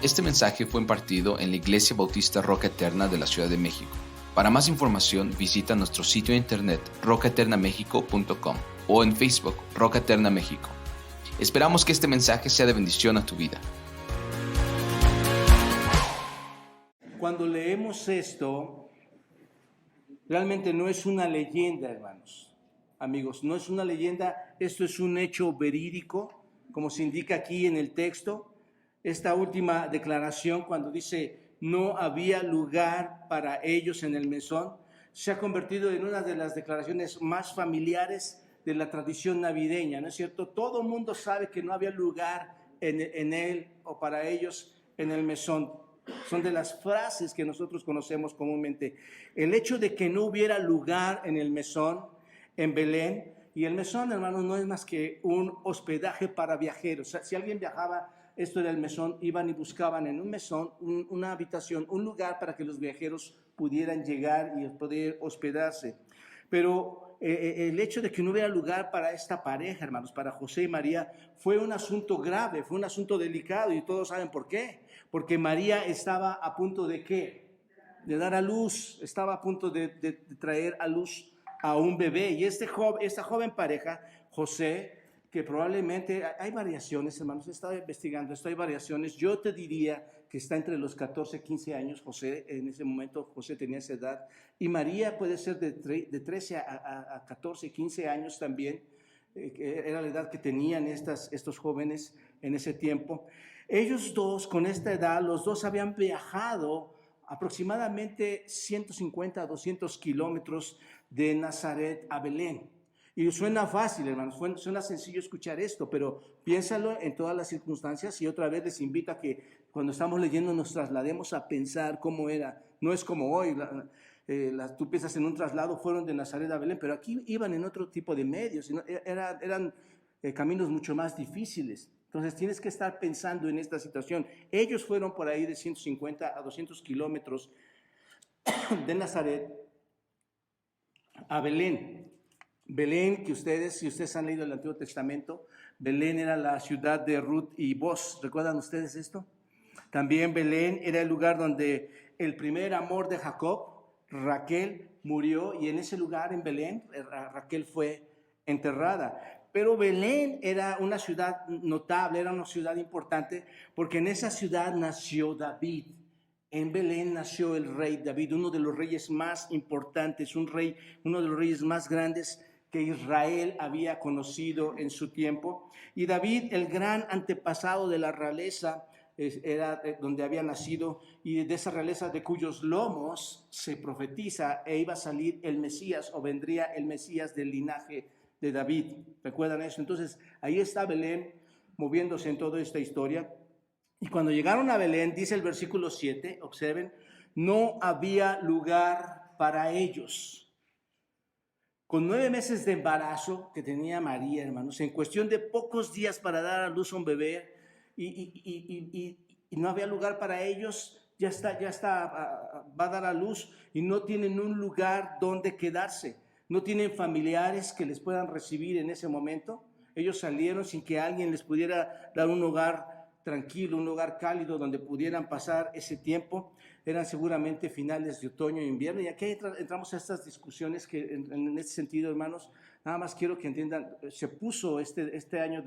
Este mensaje fue impartido en la Iglesia Bautista Roca Eterna de la Ciudad de México. Para más información, visita nuestro sitio de internet rocaeternamexico.com o en Facebook Roca Eterna México. Esperamos que este mensaje sea de bendición a tu vida. Cuando leemos esto, realmente no es una leyenda, hermanos, amigos, no es una leyenda, esto es un hecho verídico, como se indica aquí en el texto. Esta última declaración, cuando dice no había lugar para ellos en el mesón, se ha convertido en una de las declaraciones más familiares de la tradición navideña, ¿no es cierto? Todo el mundo sabe que no había lugar en él o para ellos en el mesón. Son de las frases que nosotros conocemos comúnmente. El hecho de que no hubiera lugar en el mesón, en Belén, y el mesón, hermanos, no es más que un hospedaje para viajeros. O sea, si alguien viajaba, esto era el mesón, iban y buscaban en un mesón una habitación, un lugar para que los viajeros pudieran llegar y poder hospedarse. Pero el hecho de que no hubiera lugar para esta pareja, hermanos, para José y María, fue un asunto grave, fue un asunto delicado, y todos saben por qué. Porque María estaba a punto de ¿qué? De dar a luz, estaba a punto de traer a luz a un bebé. Y esta joven pareja, José, que probablemente hay variaciones, hermanos, he estado investigando esto, hay variaciones. Yo te diría que está entre los 14, 15 años, José, en ese momento José tenía esa edad, y María puede ser de 13 a 14, 15 años también, que era la edad que tenían estos jóvenes en ese tiempo. Ellos dos, con esta edad, los dos habían viajado aproximadamente 150 a 200 kilómetros de Nazaret a Belén. Y suena fácil, hermanos, suena sencillo escuchar esto, pero piénsalo en todas las circunstancias, y otra vez les invito a que cuando estamos leyendo nos traslademos a pensar cómo era. No es como hoy, tú piensas en un traslado, fueron de Nazaret a Belén, pero aquí iban en otro tipo de medios, eran caminos mucho más difíciles. Entonces tienes que estar pensando en esta situación. Ellos fueron por ahí de 150 a 200 kilómetros de Nazaret a Belén. Belén, que si ustedes han leído el Antiguo Testamento, Belén era la ciudad de Ruth y Boz. ¿Recuerdan ustedes esto? También Belén era el lugar donde el primer amor de Jacob, Raquel, murió, y en ese lugar, en Belén, Raquel fue enterrada. Pero Belén era una ciudad notable, era una ciudad importante, porque en esa ciudad nació David. En Belén nació el rey David, uno de los reyes más importantes, uno de los reyes más grandes que Israel había conocido en su tiempo. Y David, el gran antepasado de la realeza, era donde había nacido, y de esa realeza de cuyos lomos se profetiza iba a salir el Mesías, o vendría el Mesías del linaje de David. ¿Recuerdan eso? Entonces, ahí está Belén moviéndose en toda esta historia. Y cuando llegaron a Belén, dice el versículo 7, observen, no había lugar para ellos. Con 9 meses de embarazo que tenía María, hermanos, en cuestión de pocos días para dar a luz a un bebé, y no había lugar para ellos, ya está, va a dar a luz, y no tienen un lugar donde quedarse, no tienen familiares que les puedan recibir en ese momento. Ellos salieron sin que alguien les pudiera dar un hogar tranquilo, un lugar cálido donde pudieran pasar ese tiempo. Eran seguramente finales de otoño e invierno, y aquí entramos a estas discusiones que en este sentido, hermanos, nada más quiero que entiendan, se puso este año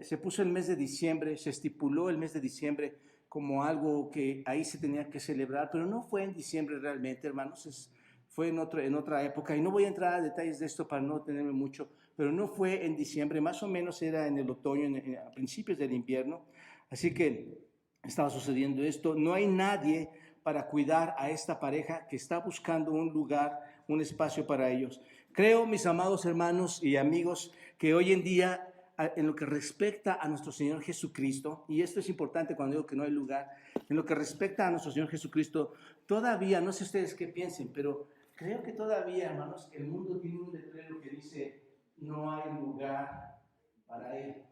se puso el mes de diciembre, se estipuló el mes de diciembre como algo que ahí se tenía que celebrar, pero no fue en diciembre realmente, hermanos, fue en otra época, y no voy a entrar a detalles de esto para no tenerme mucho, pero no fue en diciembre, más o menos era en el otoño, a principios del invierno. Así que estaba sucediendo esto. No hay nadie para cuidar a esta pareja que está buscando un lugar, un espacio para ellos. Creo, mis amados hermanos y amigos, que hoy en día, en lo que respecta a nuestro Señor Jesucristo, y esto es importante cuando digo que no hay lugar, en lo que respecta a nuestro Señor Jesucristo, todavía, no sé ustedes qué piensen, pero creo que todavía, hermanos, el mundo tiene un letrero que dice, no hay lugar para Él.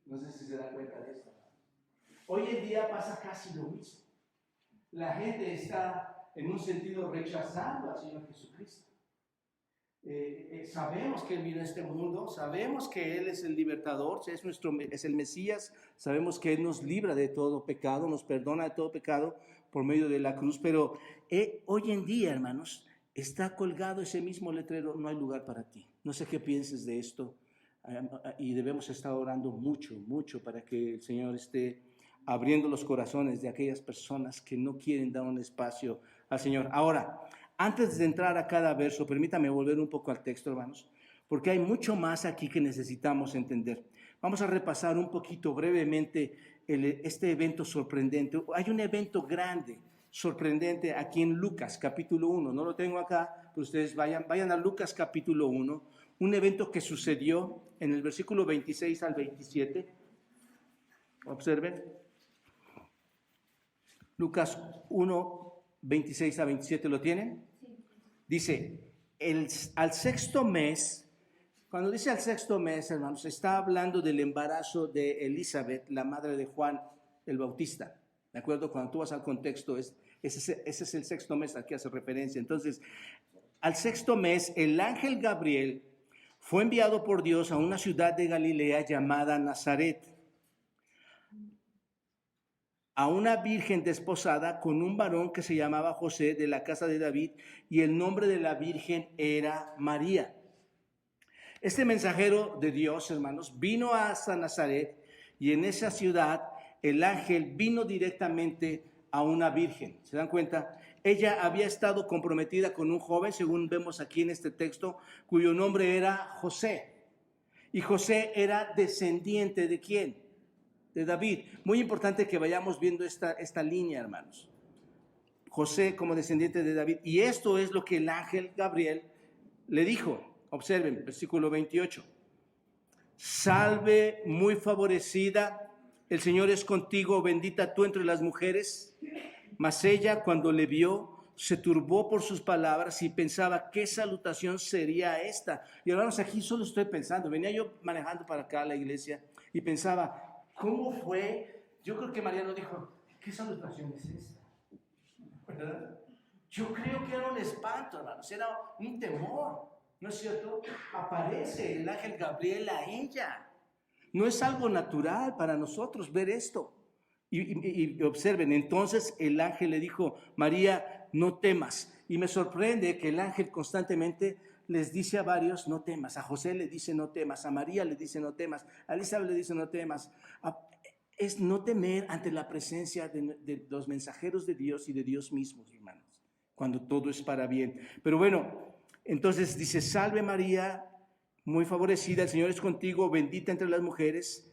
No sé si se dan cuenta de esto. Hoy en día pasa casi lo mismo. La gente está, en un sentido, rechazando al Señor Jesucristo. Sabemos que Él vino a este mundo, sabemos que Él es el libertador, es el Mesías, sabemos que Él nos libra de todo pecado, nos perdona de todo pecado por medio de la cruz, pero hoy en día, hermanos, está colgado ese mismo letrero, no hay lugar para ti. No sé qué pienses de esto, y debemos estar orando mucho, mucho para que el Señor esté abriendo los corazones de aquellas personas que no quieren dar un espacio al Señor. Ahora, antes de entrar a cada verso, permítame volver un poco al texto, hermanos, porque hay mucho más aquí que necesitamos entender. Vamos a repasar un poquito brevemente este evento sorprendente. Hay un evento grande, sorprendente aquí en Lucas capítulo 1. No lo tengo acá, pero ustedes vayan a Lucas capítulo 1. Un evento que sucedió en el versículo 26 al 27. Observen. Lucas 1, 26 a 27, ¿lo tienen? Sí. Dice, al sexto mes, cuando dice al sexto mes, hermanos, está hablando del embarazo de Elizabeth, la madre de Juan el Bautista. ¿De acuerdo? Cuando tú vas al contexto, ese es el sexto mes al que hace referencia. Entonces, al sexto mes, el ángel Gabriel fue enviado por Dios a una ciudad de Galilea llamada Nazaret, a una virgen desposada con un varón que se llamaba José, de la casa de David, y el nombre de la virgen era María. Este mensajero de Dios, hermanos, vino hasta Nazaret, y en esa ciudad el ángel vino directamente a una virgen. ¿Se dan cuenta? Ella había estado comprometida con un joven, según vemos aquí en este texto, cuyo nombre era José. Y José era descendiente ¿de quién? De David. Muy importante que vayamos viendo esta línea, hermanos. José como descendiente de David. Y esto es lo que el ángel Gabriel le dijo. Observen, versículo 28. Salve, muy favorecida, el Señor es contigo, bendita tú entre las mujeres. Mas ella, cuando le vio, se turbó por sus palabras y pensaba, ¿qué salutación sería esta? Y hermanos, aquí solo estoy pensando. Venía yo manejando para acá a la iglesia y pensaba, ¿cómo fue? Yo creo que Mariano dijo, ¿qué salutación es esta? ¿Verdad? Yo creo que era un espanto, hermanos, era un temor, ¿no es cierto? Aparece el ángel Gabriel a ella. No es algo natural para nosotros ver esto. Y observen, entonces el ángel le dijo, María, no temas. Y me sorprende que el ángel constantemente les dice a varios, no temas. A José le dice, no temas. A María le dice, no temas. A Elizabeth le dice, no temas. Es no temer ante la presencia de los mensajeros de Dios y de Dios mismos, hermanos, cuando todo es para bien. Pero bueno, entonces dice, salve María, muy favorecida, el Señor es contigo, bendita entre las mujeres.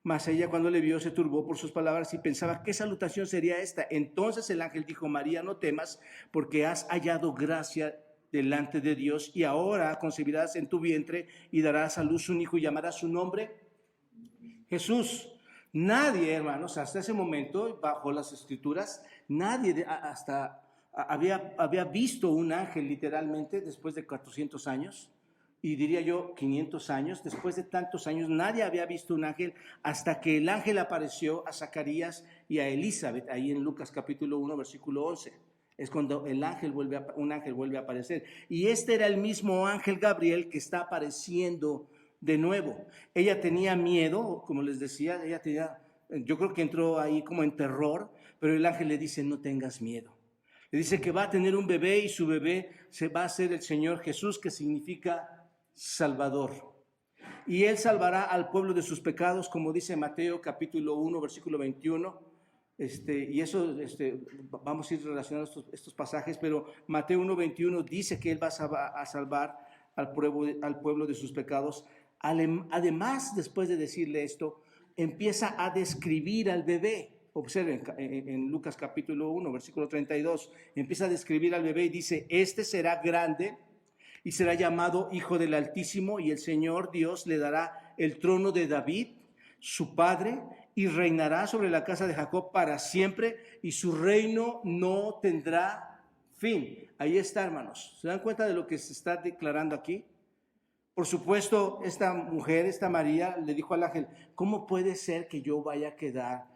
Mas ella, cuando le vio, se turbó por sus palabras y pensaba, ¿qué salutación sería esta? Entonces el ángel dijo, María, no temas, porque has hallado gracia delante de Dios, y ahora concebirás en tu vientre y darás a luz un hijo y llamarás su nombre Jesús. Nadie, hermanos, hasta ese momento, bajo las escrituras, nadie había visto un ángel literalmente después de 400 años. Y diría yo 500 años, después de tantos años, nadie había visto un ángel hasta que el ángel apareció a Zacarías y a Elizabeth, ahí en Lucas capítulo 1, versículo 11. Es cuando un ángel vuelve a aparecer. Y este era el mismo ángel Gabriel que está apareciendo de nuevo. Ella tenía miedo, como les decía, yo creo que entró ahí como en terror, pero el ángel le dice, no tengas miedo. Le dice que va a tener un bebé y su bebé se va a ser el Señor Jesús, que significa Salvador. Y Él salvará al pueblo de sus pecados, como dice Mateo capítulo 1, versículo 21. Y eso, vamos a ir relacionando estos pasajes, pero Mateo 1, 21 dice que Él va a salvar al pueblo de sus pecados. Además, después de decirle esto, empieza a describir al bebé. Observen en Lucas capítulo 1, versículo 32, empieza a describir al bebé y dice, este será grande y será llamado Hijo del Altísimo, y el Señor Dios le dará el trono de David, su padre, y reinará sobre la casa de Jacob para siempre, y su reino no tendrá fin. Ahí está, hermanos. ¿Se dan cuenta de lo que se está declarando aquí? Por supuesto, esta mujer, esta María, le dijo al ángel, ¿cómo puede ser que yo vaya a quedar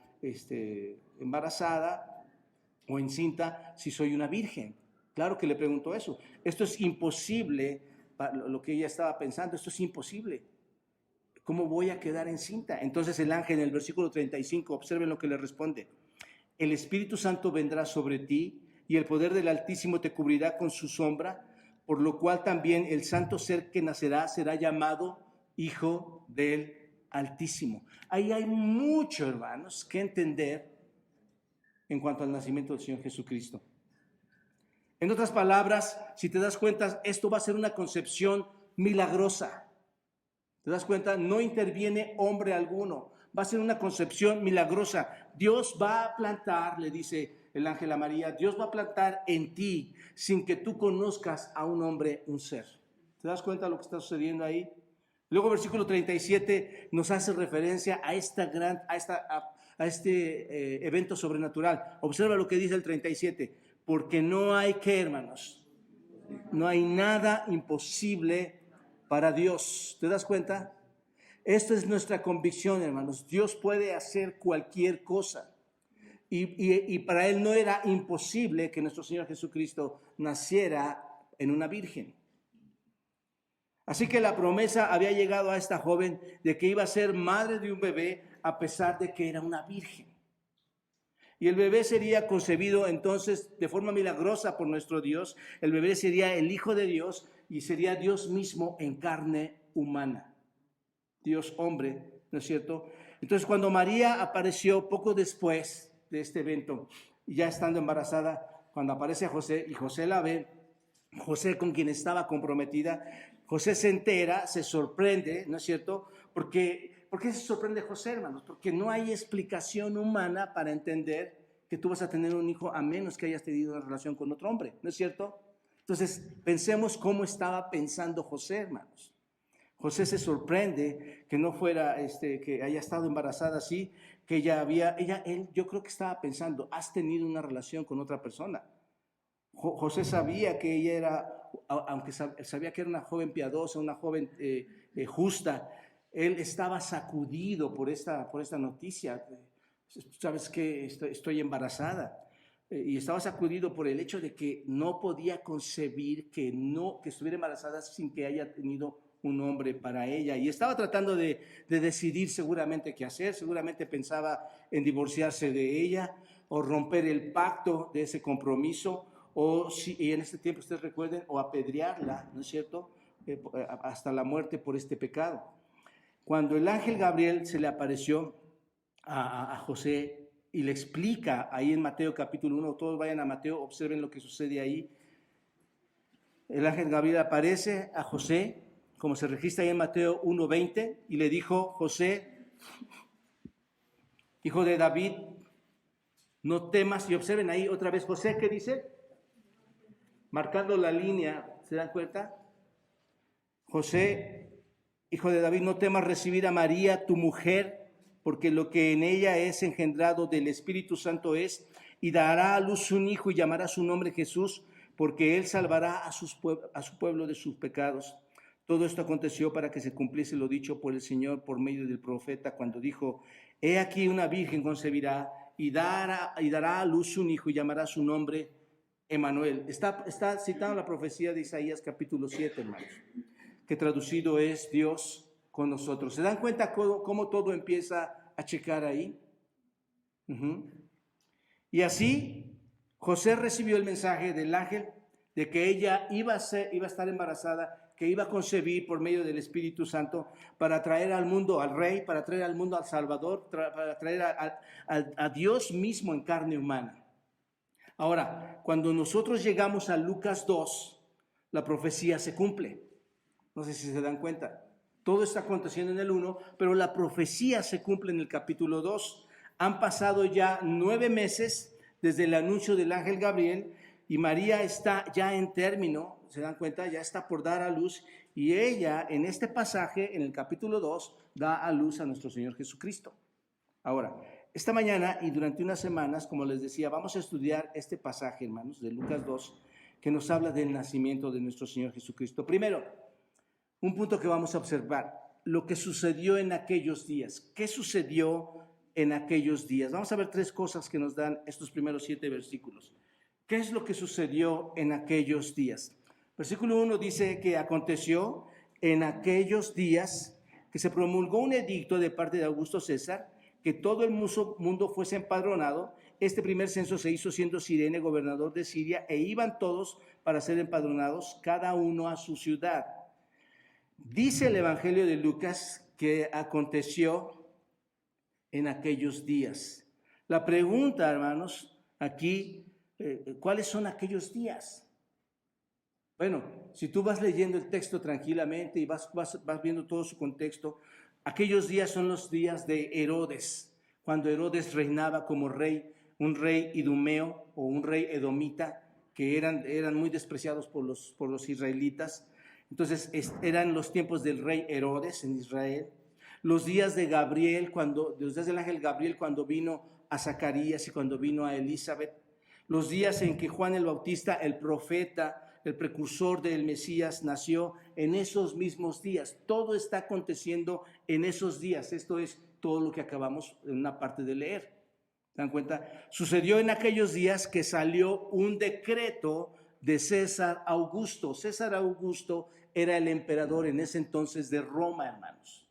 embarazada o encinta si soy una virgen? Claro que le preguntó eso. Esto es imposible lo que ella estaba pensando, esto es imposible. ¿Cómo voy a quedar encinta? Entonces el ángel en el versículo 35, observen lo que le responde. El Espíritu Santo vendrá sobre ti y el poder del Altísimo te cubrirá con su sombra, por lo cual también el santo ser que nacerá será llamado Hijo del Altísimo. Ahí hay mucho, hermanos, que entender en cuanto al nacimiento del Señor Jesucristo. En otras palabras, si te das cuenta, esto va a ser una concepción milagrosa. ¿Te das cuenta? No interviene hombre alguno. Va a ser una concepción milagrosa. Dios va a plantar, le dice el ángel a María, Dios va a plantar en ti sin que tú conozcas a un hombre, un ser. ¿Te das cuenta de lo que está sucediendo ahí? Luego versículo 37 nos hace referencia a este evento sobrenatural. Observa lo que dice el 37. Porque no hay que, hermanos, no hay nada imposible para Dios. ¿Te das cuenta? Esta es nuestra convicción, hermanos. Dios puede hacer cualquier cosa. Y para Él no era imposible que nuestro Señor Jesucristo naciera en una virgen. Así que la promesa había llegado a esta joven de que iba a ser madre de un bebé a pesar de que era una virgen. Y el bebé sería concebido entonces de forma milagrosa por nuestro Dios. El bebé sería el Hijo de Dios y sería Dios mismo en carne humana. Dios hombre, ¿no es cierto? Entonces cuando María apareció poco después de este evento, ya estando embarazada, cuando aparece a José y José la ve, José con quien estaba comprometida, José se entera, se sorprende, ¿no es cierto? ¿Por qué se sorprende José, hermanos? Porque no hay explicación humana para entender que tú vas a tener un hijo a menos que hayas tenido una relación con otro hombre, ¿no es cierto? Entonces, pensemos cómo estaba pensando José, hermanos. José se sorprende que no fuera, que haya estado embarazada así, que él, yo creo que estaba pensando, has tenido una relación con otra persona. José sabía que ella era, aunque sabía que era una joven piadosa, una joven justa, él estaba sacudido por esta noticia. Sabes que estoy embarazada. Y estaba sacudido por el hecho de que no podía concebir que estuviera embarazada sin que haya tenido un hombre para ella. Y estaba tratando de decidir seguramente qué hacer. Seguramente pensaba en divorciarse de ella o romper el pacto de ese compromiso. Y en este tiempo ustedes recuerden, o apedrearla, ¿no es cierto? Hasta la muerte por este pecado. Cuando el ángel Gabriel se le apareció a José y le explica ahí en Mateo capítulo 1, todos vayan a Mateo, observen lo que sucede ahí. El ángel Gabriel aparece a José, como se registra ahí en Mateo 1:20, y le dijo: José, hijo de David, no temas. Y observen ahí otra vez José, ¿qué dice? Marcando la línea, ¿se dan cuenta? José, hijo de David, no temas recibir a María, tu mujer, porque lo que en ella es engendrado del Espíritu Santo es, y dará a luz un hijo y llamará su nombre Jesús, porque él salvará a su pueblo de sus pecados. Todo esto aconteció para que se cumpliese lo dicho por el Señor por medio del profeta, cuando dijo: he aquí una virgen concebirá y dará a luz un hijo y llamará su nombre Emmanuel. Está citando la profecía de Isaías capítulo 7, hermanos, que traducido es Dios con nosotros. ¿Se dan cuenta cómo todo empieza a checar ahí? Y así José recibió el mensaje del ángel de que ella iba a estar embarazada, que iba a concebir por medio del Espíritu Santo para traer al mundo al Rey, para traer al mundo al Salvador, para traer a Dios mismo en carne humana. Ahora, cuando nosotros llegamos a Lucas 2, la profecía se cumple. No sé si se dan cuenta. Todo está aconteciendo en el 1, pero la profecía se cumple en el capítulo 2. Han pasado ya 9 meses desde el anuncio del ángel Gabriel y María está ya en término, se dan cuenta, ya está por dar a luz, y ella en este pasaje, en el capítulo 2, da a luz a nuestro Señor Jesucristo. Ahora, esta mañana y durante unas semanas, como les decía, vamos a estudiar este pasaje, hermanos, de Lucas 2, que nos habla del nacimiento de nuestro Señor Jesucristo. Primero, un punto que vamos a observar, lo que sucedió en aquellos días. ¿Qué sucedió en aquellos días? Vamos a ver 3 cosas que nos dan estos primeros 7 versículos. ¿Qué es lo que sucedió en aquellos días? Versículo 1 dice que aconteció en aquellos días que se promulgó un edicto de parte de Augusto César, que todo el mundo fuese empadronado. Este primer censo se hizo siendo Cirenio gobernador de Siria, e iban todos para ser empadronados, cada uno a su ciudad. Dice el Evangelio de Lucas que aconteció en aquellos días. La pregunta, hermanos, aquí, ¿cuáles son aquellos días? Bueno, si tú vas leyendo el texto tranquilamente y vas viendo todo su contexto, aquellos días son los días de Herodes, cuando Herodes reinaba como rey, un rey idumeo o un rey edomita, que eran muy despreciados por los israelitas. Entonces eran los tiempos del rey Herodes en Israel. Los días de Gabriel, los días del ángel Gabriel cuando vino a Zacarías y cuando vino a Elizabeth. Los días en que Juan el Bautista, el profeta, el precursor del Mesías, nació en esos mismos días. Todo está aconteciendo en esos días. Esto es todo lo que acabamos en una parte de leer. ¿Se dan cuenta? Sucedió en aquellos días que salió un decreto de César Augusto. César Augusto era el emperador en ese entonces de Roma, hermanos,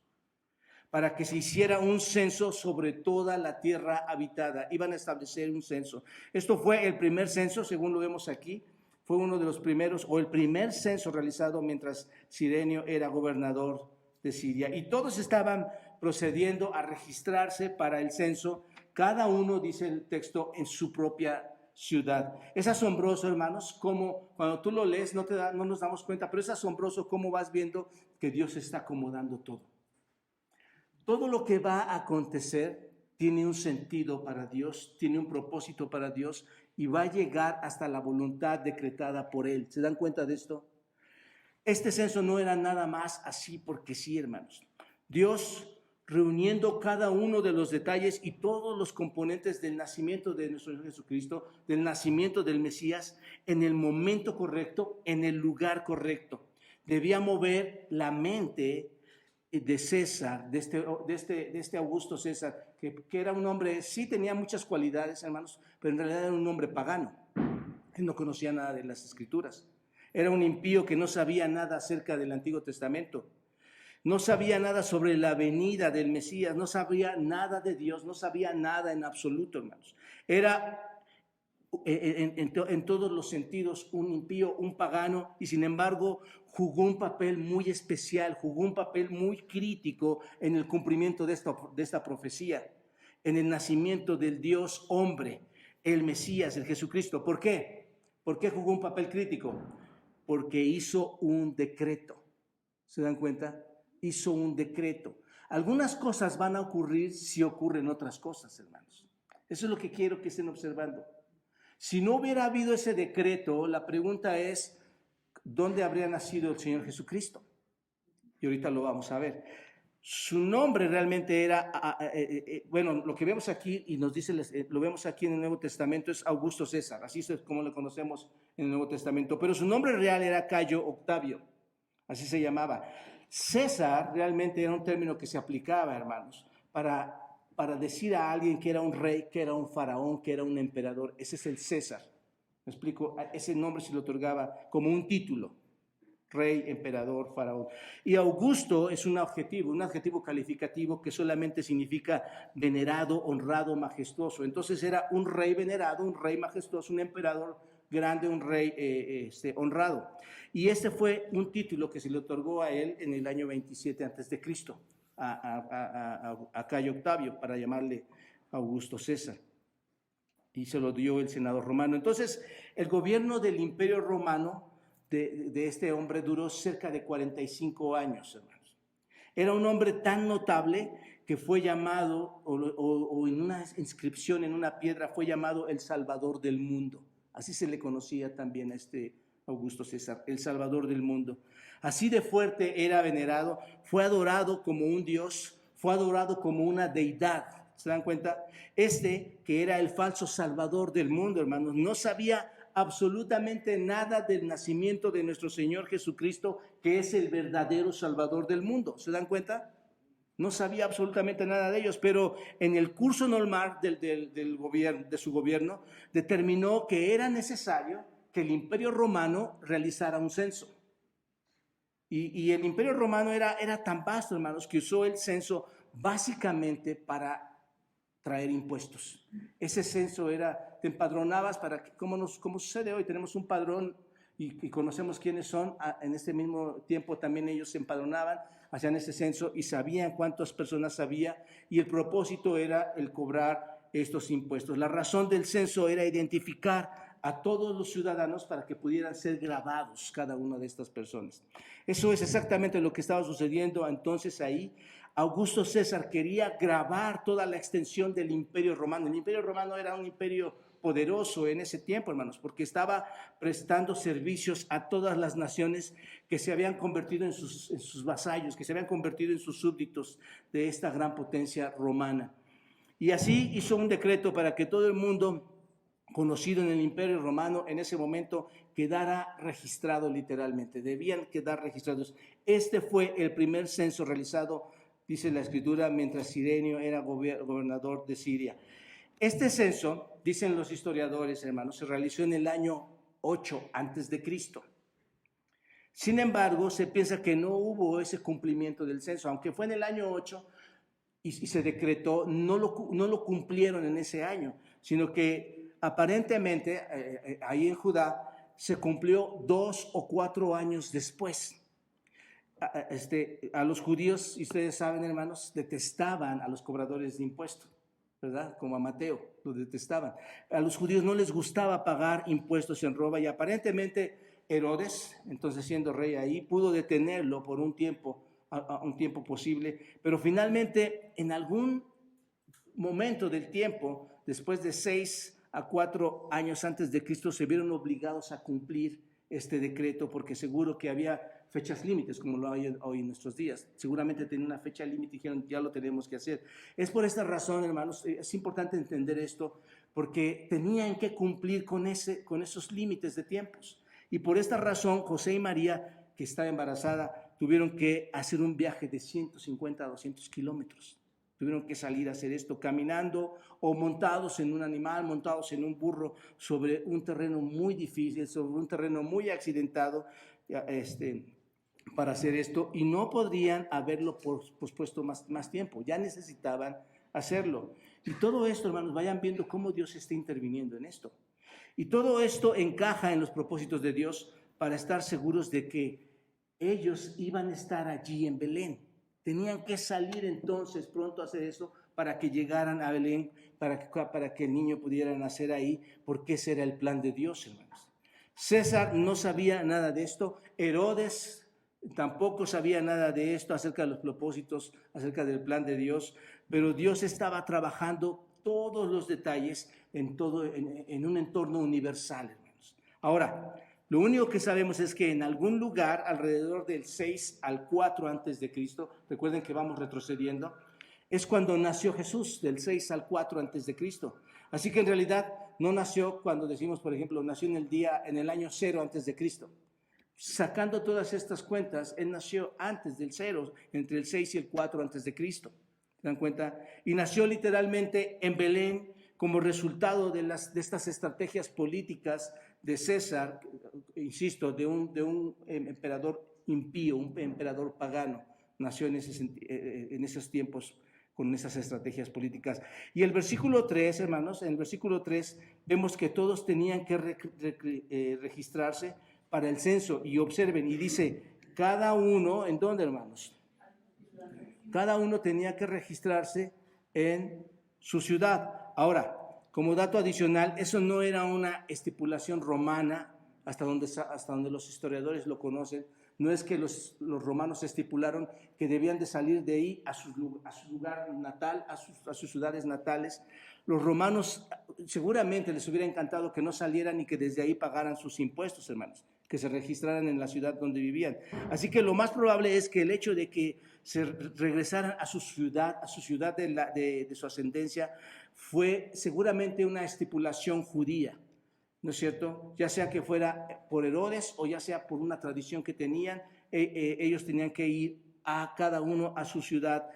para que se hiciera un censo sobre toda la tierra habitada. Iban a establecer un censo. Esto fue el primer censo, según lo vemos aquí. Fue uno de los primeros, o el primer censo realizado mientras Cirenio era gobernador de Siria. Y todos estaban procediendo a registrarse para el censo, cada uno, dice el texto, en su propia ciudad. Es asombroso, hermanos, cómo cuando tú lo lees no nos damos cuenta, pero es asombroso cómo vas viendo que Dios está acomodando todo. Todo lo que va a acontecer tiene un sentido para Dios, tiene un propósito para Dios, y va a llegar hasta la voluntad decretada por Él. ¿Se dan cuenta de esto? Este censo no era nada más así porque sí, hermanos. Dios reuniendo cada uno de los detalles y todos los componentes del nacimiento de nuestro Señor Jesucristo, del nacimiento del Mesías, en el momento correcto, en el lugar correcto. Debía mover la mente de César, de este Augusto César, que era un hombre, sí tenía muchas cualidades, hermanos, pero en realidad era un hombre pagano. Él no conocía nada de las Escrituras. Era un impío que no sabía nada acerca del Antiguo Testamento. No sabía nada sobre la venida del Mesías, no sabía nada de Dios, no sabía nada en absoluto, hermanos. Era en todos los sentidos un impío, un pagano, y sin embargo jugó un papel muy especial, jugó un papel muy crítico en el cumplimiento de esta profecía, en el nacimiento del Dios hombre, el Mesías, el Jesucristo. ¿Por qué? ¿Por qué jugó un papel crítico? Porque hizo un decreto. ¿Se dan cuenta? Hizo un decreto. Algunas cosas van a ocurrir si ocurren otras cosas, hermanos. Eso es lo que quiero que estén observando. Si no hubiera habido ese decreto, la pregunta es, ¿dónde habría nacido el Señor Jesucristo? Y ahorita lo vamos a ver. Su nombre realmente era, bueno, lo que vemos aquí y nos dice, lo vemos aquí en el Nuevo Testamento, es Augusto César, así es como lo conocemos en el Nuevo Testamento, pero su nombre real era Cayo Octavio, así se llamaba. César realmente era un término que se aplicaba, hermanos, para decir a alguien que era un rey, que era un faraón, que era un emperador. Ese es el César. ¿Me explico? Ese nombre se le otorgaba como un título. Rey, emperador, faraón. Y Augusto es un adjetivo calificativo que solamente significa venerado, honrado, majestuoso. Entonces era un rey venerado, un rey majestuoso, un emperador grande, un rey honrado. Y este fue un título que se le otorgó a él en el año 27 a.C., a Cayo Octavio, para llamarle Augusto César. Y se lo dio el senador romano. Entonces, el gobierno del Imperio Romano de este hombre duró cerca de 45 años, hermanos. Era un hombre tan notable que fue llamado, o en una inscripción en una piedra, fue llamado el Salvador del mundo. Así se le conocía también a este Augusto César, el Salvador del mundo. Así de fuerte era venerado, fue adorado como un dios, fue adorado como una deidad. ¿Se dan cuenta? Que era el falso Salvador del mundo, hermanos, no sabía absolutamente nada del nacimiento de nuestro Señor Jesucristo, que es el verdadero Salvador del mundo. ¿Se dan cuenta? No sabía absolutamente nada de ellos, pero en el curso normal del gobierno, de su gobierno, determinó que era necesario que el Imperio Romano realizara un censo. Y el Imperio Romano era tan vasto, hermanos, que usó el censo básicamente para traer impuestos. Ese censo era, te empadronabas para que, como sucede hoy, tenemos un padrón y conocemos quiénes son. En este mismo tiempo también ellos se empadronaban, hacían ese censo y sabían cuántas personas había, y el propósito era el cobrar estos impuestos. La razón del censo era identificar a todos los ciudadanos para que pudieran ser grabados cada una de estas personas. Eso es exactamente lo que estaba sucediendo entonces ahí. Augusto César quería grabar toda la extensión del Imperio Romano. El Imperio Romano era un imperio poderoso en ese tiempo, hermanos, porque estaba prestando servicios a todas las naciones que se habían convertido en sus vasallos, que se habían convertido en sus súbditos de esta gran potencia romana. Y así hizo un decreto para que todo el mundo conocido en el Imperio Romano en ese momento quedara registrado literalmente, debían quedar registrados. Este fue el primer censo realizado, dice la Escritura, mientras Cirenio era gobernador de Siria. Este censo, dicen los historiadores, hermanos, se realizó en el año 8 antes de Cristo. Sin embargo, se piensa que no hubo ese cumplimiento del censo, aunque fue en el año 8 y se decretó, no lo cumplieron en ese año, sino que aparentemente ahí en Judá se cumplió 2 o 4 años después. A los judíos, ustedes saben, hermanos, detestaban a los cobradores de impuestos, ¿verdad? Como a Mateo, lo detestaban. A los judíos no les gustaba pagar impuestos en Roma, y aparentemente Herodes, entonces siendo rey ahí, pudo detenerlo por un tiempo posible, pero finalmente en algún momento del tiempo, después de 6 a 4 años antes de Cristo, se vieron obligados a cumplir este decreto, porque seguro que había fechas límites, como lo hay hoy en nuestros días. Seguramente tenía una fecha límite y dijeron, ya lo tenemos que hacer. Es por esta razón, hermanos, es importante entender esto, porque tenían que cumplir con esos límites de tiempos. Y por esta razón, José y María, que estaba embarazada, tuvieron que hacer un viaje de 150 a 200 kilómetros. Tuvieron que salir a hacer esto caminando o montados en un animal, montados en un burro, sobre un terreno muy difícil, sobre un terreno muy accidentado, para hacer esto. Y no podrían haberlo pospuesto más tiempo, ya necesitaban hacerlo. Y todo esto, hermanos, vayan viendo cómo Dios está interviniendo en esto. Y todo esto encaja en los propósitos de Dios para estar seguros de que ellos iban a estar allí en Belén. Tenían que salir entonces pronto a hacer eso para que llegaran a Belén, para que el niño pudiera nacer ahí, porque ese era el plan de Dios, hermanos. César no sabía nada de esto, Herodes tampoco sabía nada de esto acerca de los propósitos, acerca del plan de Dios, pero Dios estaba trabajando todos los detalles en un entorno universal, hermanos. Ahora, lo único que sabemos es que en algún lugar, alrededor del 6 al 4 antes de Cristo, recuerden que vamos retrocediendo, es cuando nació Jesús, del 6 al 4 antes de Cristo. Así que en realidad no nació cuando decimos, por ejemplo, nació en el año 0 antes de Cristo. Sacando todas estas cuentas, él nació antes del 0, entre el 6 y el 4 antes de Cristo. ¿Se dan cuenta? Y nació literalmente en Belén como resultado de estas estrategias políticas de César, insisto, de un emperador impío, un emperador pagano. Nació en esos tiempos con esas estrategias políticas. Y el versículo 3, hermanos, en el versículo 3 vemos que todos tenían que registrarse para el censo. Y observen, y dice, cada uno, ¿en dónde, hermanos? Cada uno tenía que registrarse en su ciudad. Ahora, como dato adicional, eso no era una estipulación romana, hasta donde los historiadores lo conocen. No es que los romanos estipularon que debían de salir de ahí a su lugar natal, a sus ciudades natales. Los romanos seguramente les hubiera encantado que no salieran y que desde ahí pagaran sus impuestos, hermanos, que se registraran en la ciudad donde vivían. Así que lo más probable es que el hecho de que se regresaran a su ciudad de su ascendencia, fue seguramente una estipulación judía, ¿no es cierto? Ya sea que fuera por Herodes o ya sea por una tradición que tenían, ellos tenían que ir a cada uno a su ciudad,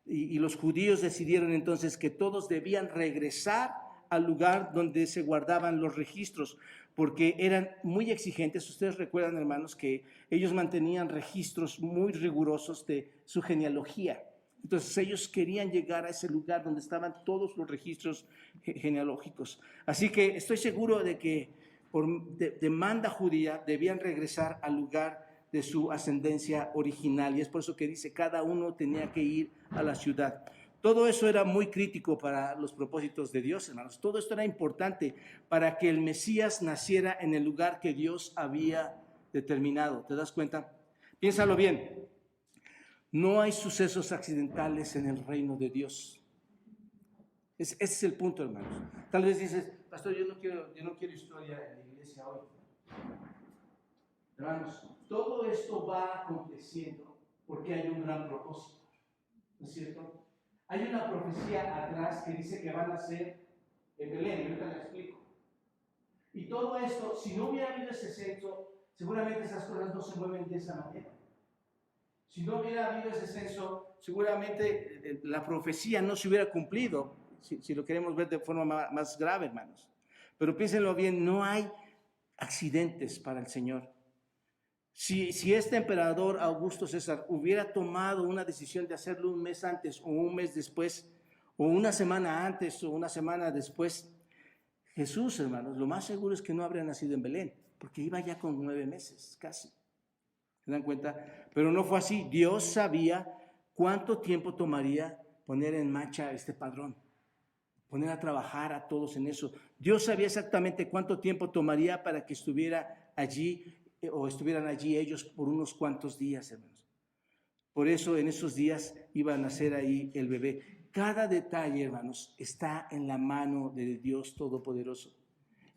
y los judíos decidieron entonces que todos debían regresar al lugar donde se guardaban los registros, porque eran muy exigentes. Ustedes recuerdan, hermanos, que ellos mantenían registros muy rigurosos de su genealogía. Entonces ellos querían llegar a ese lugar donde estaban todos los registros genealógicos. Así que estoy seguro de que por demanda judía debían regresar al lugar de su ascendencia original, y es por eso que dice cada uno tenía que ir a la ciudad. Todo eso era muy crítico para los propósitos de Dios, hermanos. Todo esto era importante para que el Mesías naciera en el lugar que Dios había determinado. ¿Te das cuenta? Piénsalo bien. No hay sucesos accidentales en el reino de Dios. Ese es el punto, hermanos. Tal vez dices, pastor, yo no quiero historia en la iglesia hoy. Hermanos, todo esto va aconteciendo porque hay un gran propósito, ¿no es cierto? Hay una profecía atrás que dice que van a ser en Belén, y ahorita la explico. Y todo esto, si no hubiera habido ese censo, seguramente esas cosas no se mueven de esa manera. Si no hubiera habido ese censo, seguramente la profecía no se hubiera cumplido, si lo queremos ver de forma más grave, hermanos. Pero piénsenlo bien, no hay accidentes para el Señor. Si este emperador Augusto César hubiera tomado una decisión de hacerlo un mes antes o un mes después, o una semana antes o una semana después, Jesús, hermanos, lo más seguro es que no habría nacido en Belén, porque iba ya con 9 meses, casi. ¿Se dan cuenta? Pero no fue así. Dios sabía cuánto tiempo tomaría poner en marcha este padrón, poner a trabajar a todos en eso. Dios sabía exactamente cuánto tiempo tomaría para que estuviera allí o estuvieran allí ellos por unos cuantos días, hermanos. Por eso en esos días iba a nacer ahí el bebé. Cada detalle, hermanos, está en la mano de Dios Todopoderoso.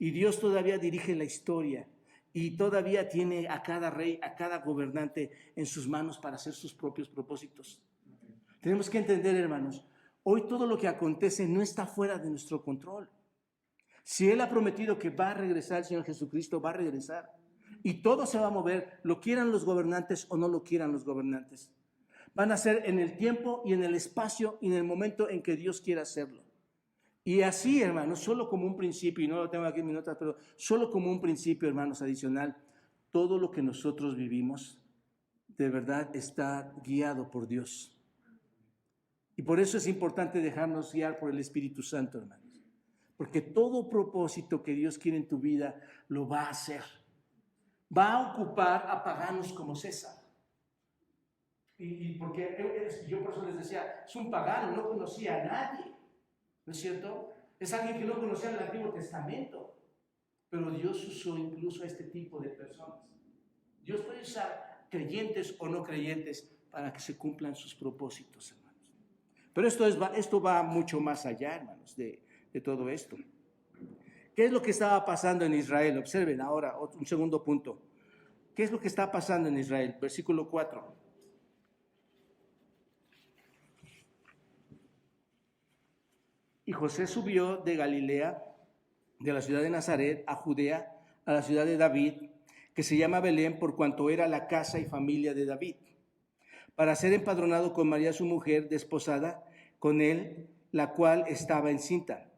Y Dios todavía dirige la historia y todavía tiene a cada rey, a cada gobernante en sus manos para hacer sus propios propósitos. Tenemos que entender, hermanos, hoy todo lo que acontece no está fuera de nuestro control. Si Él ha prometido que va a regresar, el Señor Jesucristo va a regresar. Y todo se va a mover, lo quieran los gobernantes o no lo quieran los gobernantes. Van a ser en el tiempo y en el espacio y en el momento en que Dios quiera hacerlo. Y así, hermanos, solo como un principio, y no lo tengo aquí en mis notas, pero solo como un principio, hermanos, adicional, todo lo que nosotros vivimos, de verdad, está guiado por Dios. Y por eso es importante dejarnos guiar por el Espíritu Santo, hermanos. Porque todo propósito que Dios quiere en tu vida, lo va a hacer. Va a ocupar a paganos como César. Y porque yo por eso les decía, es un pagano, no conocía a nadie, ¿no es cierto? Es alguien que no conocía el Antiguo Testamento, pero Dios usó incluso a este tipo de personas. Dios puede usar creyentes o no creyentes para que se cumplan sus propósitos, hermanos. Pero esto va mucho más allá, hermanos, de todo esto. ¿Qué es lo que estaba pasando en Israel? Observen ahora un segundo punto. ¿Qué es lo que está pasando en Israel? Versículo 4. Y José subió de Galilea, de la ciudad de Nazaret, a Judea, a la ciudad de David, que se llama Belén, por cuanto era la casa y familia de David, para ser empadronado con María su mujer, desposada con él, la cual estaba encinta.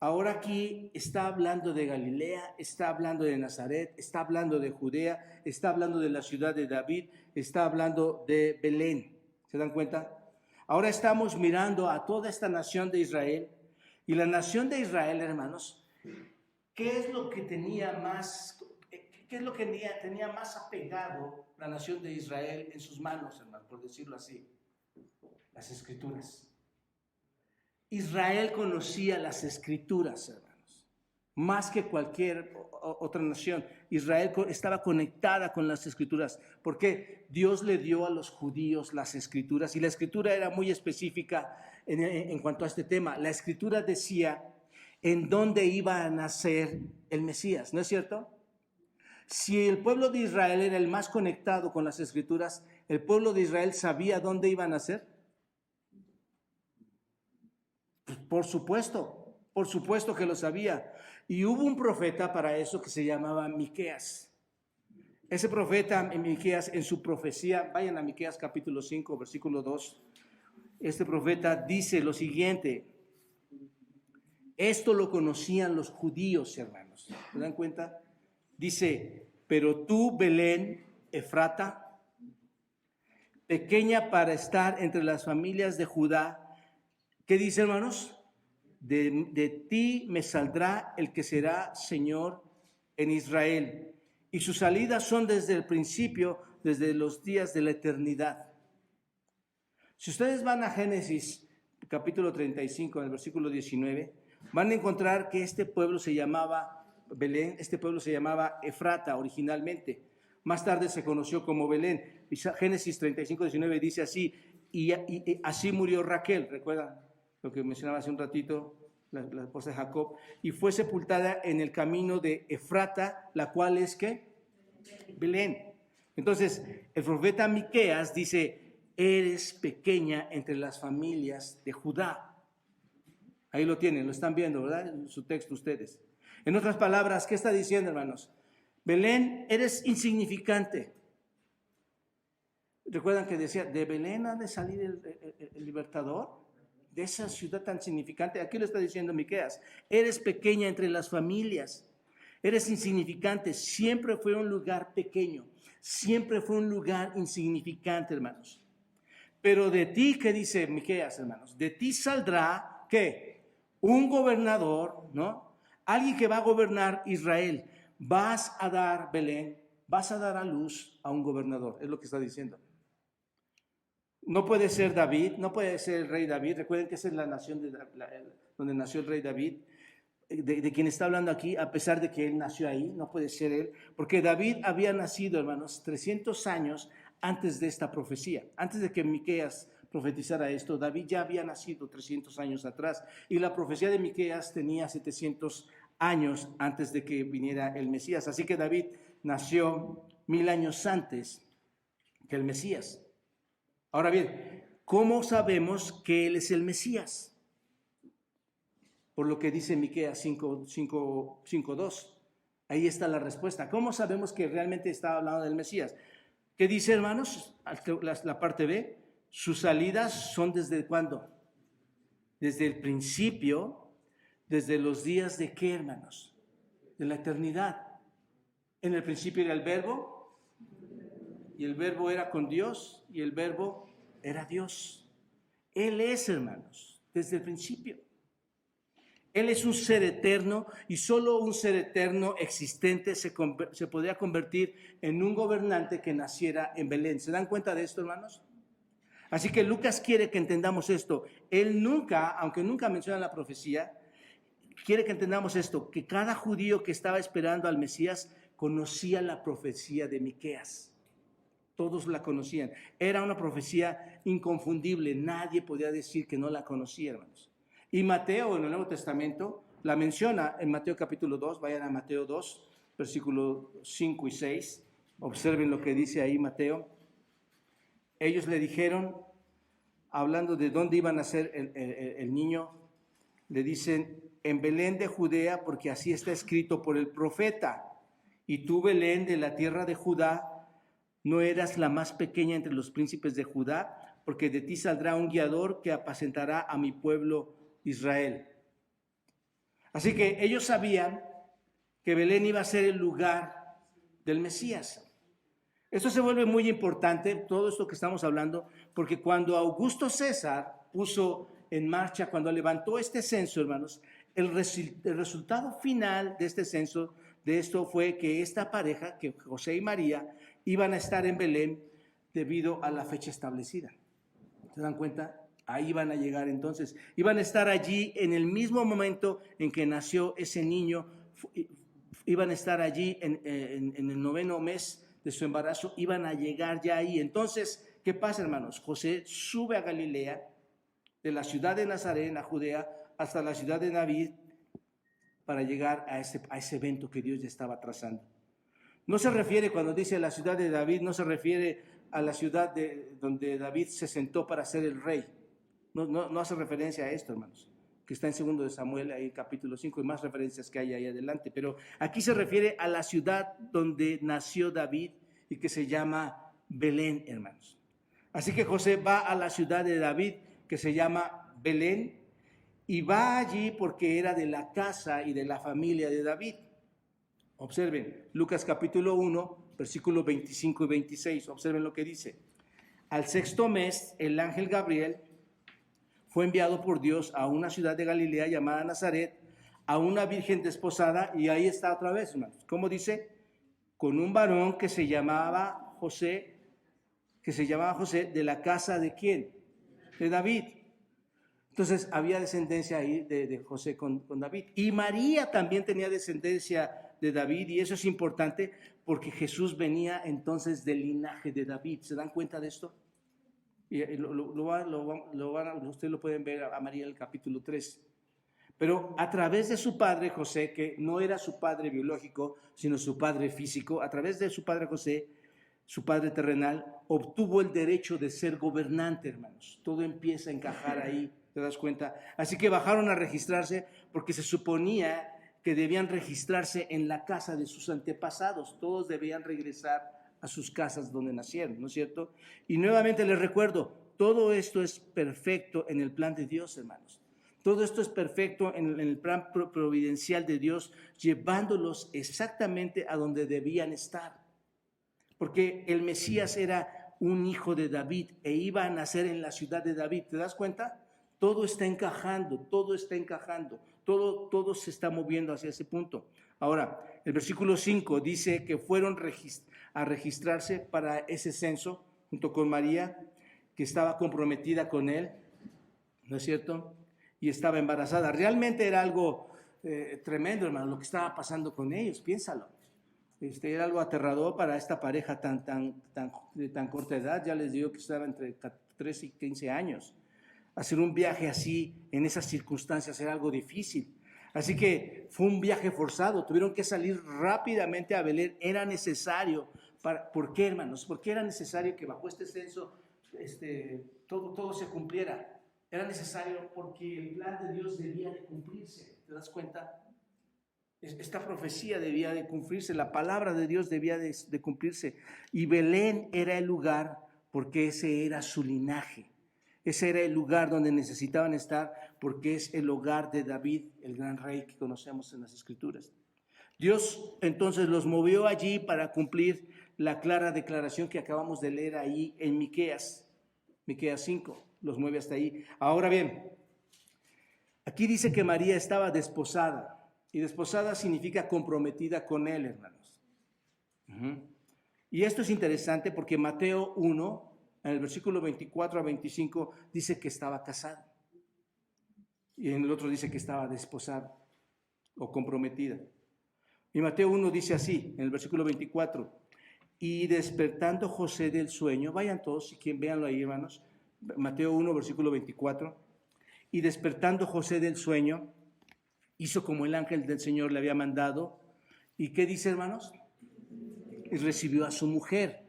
Ahora aquí está hablando de Galilea, está hablando de Nazaret, está hablando de Judea, está hablando de la ciudad de David, está hablando de Belén. ¿Se dan cuenta? Ahora estamos mirando a toda esta nación de Israel, y la nación de Israel, hermanos, ¿qué es lo que tenía más apegado la nación de Israel en sus manos, hermanos, por decirlo así? Las Escrituras. Israel conocía las Escrituras, hermanos, más que cualquier otra nación. Israel estaba conectada con las Escrituras, porque Dios le dio a los judíos las Escrituras, y la Escritura era muy específica en cuanto a este tema. La Escritura decía en dónde iba a nacer el Mesías, ¿no es cierto? Si el pueblo de Israel era el más conectado con las Escrituras, ¿el pueblo de Israel sabía dónde iba a nacer? Por supuesto que lo sabía. Y hubo un profeta para eso que se llamaba Miqueas. Ese profeta Miqueas, en su profecía, vayan a Miqueas capítulo 5, versículo 2. Este profeta dice lo siguiente: esto lo conocían los judíos, hermanos. hermanos. ¿Se dan cuenta? Dice, pero tú, Belén, Efrata, pequeña para estar entre las familias de Judá, ¿qué dice, hermanos? De ti me saldrá el que será Señor en Israel, y sus salidas son desde el principio, desde los días de la eternidad. Si ustedes van a Génesis capítulo 35, en el versículo 19, van a encontrar que este pueblo se llamaba Belén, este pueblo se llamaba Efrata originalmente. Más tarde se conoció como Belén. Génesis 35, 19 dice así, y así murió Raquel, ¿recuerdan lo que mencionaba hace un ratito, la esposa de Jacob? Y fue sepultada en el camino de Efrata, la cual es, ¿qué? Belén. Entonces, el profeta Miqueas dice, eres pequeña entre las familias de Judá. Ahí lo tienen, lo están viendo, ¿verdad? En su texto ustedes. En otras palabras, ¿qué está diciendo, hermanos? Belén, eres insignificante. ¿Recuerdan que decía, de Belén ha de salir el libertador? De esa ciudad tan significante. Aquí lo está diciendo Miqueas. Eres pequeña entre las familias. Eres insignificante. Siempre fue un lugar pequeño. Siempre fue un lugar insignificante, hermanos. Pero de ti, ¿qué dice Miqueas, hermanos? De ti saldrá, ¿qué? Un gobernador, ¿no? Alguien que va a gobernar Israel. Vas a dar, Belén, vas a dar a luz a un gobernador. Es lo que está diciendo. No puede ser David, no puede ser el rey David. Recuerden que esa es la nación donde nació el rey David. De quien está hablando aquí, a pesar de que él nació ahí, no puede ser él. Porque David había nacido, hermanos, 300 años antes de esta profecía. Antes de que Miqueas profetizara esto, David ya había nacido 300 años atrás. Y la profecía de Miqueas tenía 700 años antes de que viniera el Mesías. Así que David nació 1000 años antes que el Mesías. Ahora bien, ¿cómo sabemos que él es el Mesías? Por lo que dice Miqueas 5:2. Ahí está la respuesta. ¿Cómo sabemos que realmente está hablando del Mesías? ¿Qué dice, hermanos? La parte B. Sus salidas son ¿desde cuándo? Desde el principio, desde los días de ¿qué, hermanos? De la eternidad. En el principio era el Verbo, y el Verbo era con Dios, y el Verbo era Dios. Él es, hermanos, desde el principio. Él es un ser eterno, y solo un ser eterno existente se podría convertir en un gobernante que naciera en Belén. ¿Se dan cuenta de esto, hermanos? Así que Lucas quiere que entendamos esto. Él nunca, aunque nunca menciona la profecía, quiere que entendamos esto, que cada judío que estaba esperando al Mesías conocía la profecía de Miqueas. Todos la conocían. Era una profecía inconfundible. Nadie podía decir que no la conocía, hermanos. Y Mateo, en el Nuevo Testamento, la menciona en Mateo capítulo 2. Vayan a Mateo 2, versículos 5 y 6. Observen lo que dice ahí Mateo. Ellos le dijeron, hablando de dónde iba a nacer el niño, le dicen, en Belén de Judea, porque así está escrito por el profeta. Y tú, Belén, de la tierra de Judá, no eras la más pequeña entre los príncipes de Judá, porque de ti saldrá un guiador que apacentará a mi pueblo Israel. Así que ellos sabían que Belén iba a ser el lugar del Mesías. Esto se vuelve muy importante, todo esto que estamos hablando, porque cuando Augusto César puso en marcha, cuando levantó este censo, hermanos, el resultado final de este censo, de esto fue que esta pareja, que José y María, iban a estar en Belén debido a la fecha establecida. ¿Se dan cuenta? Ahí van a llegar entonces. Iban a estar allí en el mismo momento en que nació ese niño. Iban a estar allí en el 9º mes de su embarazo. Iban a llegar ya ahí. Entonces, ¿qué pasa, hermanos? José sube a Galilea, de la ciudad de Nazaret, en la Judea, hasta la ciudad de David, para llegar a ese evento que Dios ya estaba trazando. No se refiere, cuando dice la ciudad de David, no se refiere a la ciudad donde David se sentó para ser el rey. No hace referencia a esto, hermanos, que está en 2 de Samuel, ahí capítulo 5, y más referencias que hay ahí adelante. Pero aquí se refiere a la ciudad donde nació David y que se llama Belén, hermanos. Así que José va a la ciudad de David, que se llama Belén, y va allí porque era de la casa y de la familia de David. Observen, Lucas capítulo 1, versículos 25 y 26. Observen lo que dice. Al sexto mes, el ángel Gabriel fue enviado por Dios a una ciudad de Galilea llamada Nazaret, a una virgen desposada, y ahí está otra vez, hermanos. ¿Cómo dice? Con un varón que se llamaba José, de la casa ¿de quién? De David. Entonces había descendencia ahí de José con David. Y María también tenía descendencia de David, y eso es importante porque Jesús venía entonces del linaje de David. ¿Se dan cuenta de esto? Y ustedes lo pueden ver a María en el capítulo 3. Pero a través de su padre José, que no era su padre biológico, sino su padre físico, a través de su padre José, su padre terrenal, obtuvo el derecho de ser gobernante, hermanos. Todo empieza a encajar ahí, ¿te das cuenta? Así que bajaron a registrarse porque se suponía que debían registrarse en la casa de sus antepasados. Todos debían regresar a sus casas donde nacieron, ¿no es cierto? Y nuevamente les recuerdo, todo esto es perfecto en el plan de Dios, hermanos. Todo esto es perfecto en el plan providencial de Dios, llevándolos exactamente a donde debían estar. Porque el Mesías era un hijo de David e iba a nacer en la ciudad de David. ¿Te das cuenta? Todo está encajando, todo se está moviendo hacia ese punto. Ahora, el versículo 5 dice que fueron a registrarse para ese censo junto con María, que estaba comprometida con él, ¿no es cierto? Y estaba embarazada. Realmente era algo tremendo, hermano, lo que estaba pasando con ellos, piénsalo. Era algo aterrador para esta pareja de tan corta edad. Ya les digo que estaba entre 13 y 15 años. Hacer un viaje así, en esas circunstancias, era algo difícil. Así que fue un viaje forzado. Tuvieron que salir rápidamente a Belén. Era necesario. ¿Por qué, hermanos? ¿Por qué era necesario que bajo este censo todo se cumpliera? Era necesario porque el plan de Dios debía de cumplirse. ¿Te das cuenta? Esta profecía debía de cumplirse, la palabra de Dios debía de cumplirse. Y Belén era el lugar porque ese era su linaje. Ese era el lugar donde necesitaban estar porque es el hogar de David, el gran rey que conocemos en las Escrituras. Dios entonces los movió allí para cumplir la clara declaración que acabamos de leer ahí en Miqueas 5. Los mueve hasta ahí. Ahora bien, aquí dice que María estaba desposada. Y desposada significa comprometida con él, hermanos. Y esto es interesante porque Mateo 1, en el versículo 24 a 25, dice que estaba casada. Y en el otro dice que estaba desposada o comprometida. Y Mateo 1 dice así, en el versículo 24, y despertando José del sueño, vayan todos, si quieren, véanlo ahí, hermanos, Mateo 1, versículo 24, y despertando José del sueño, hizo como el ángel del Señor le había mandado. ¿Y qué dice, hermanos? Y recibió a su mujer,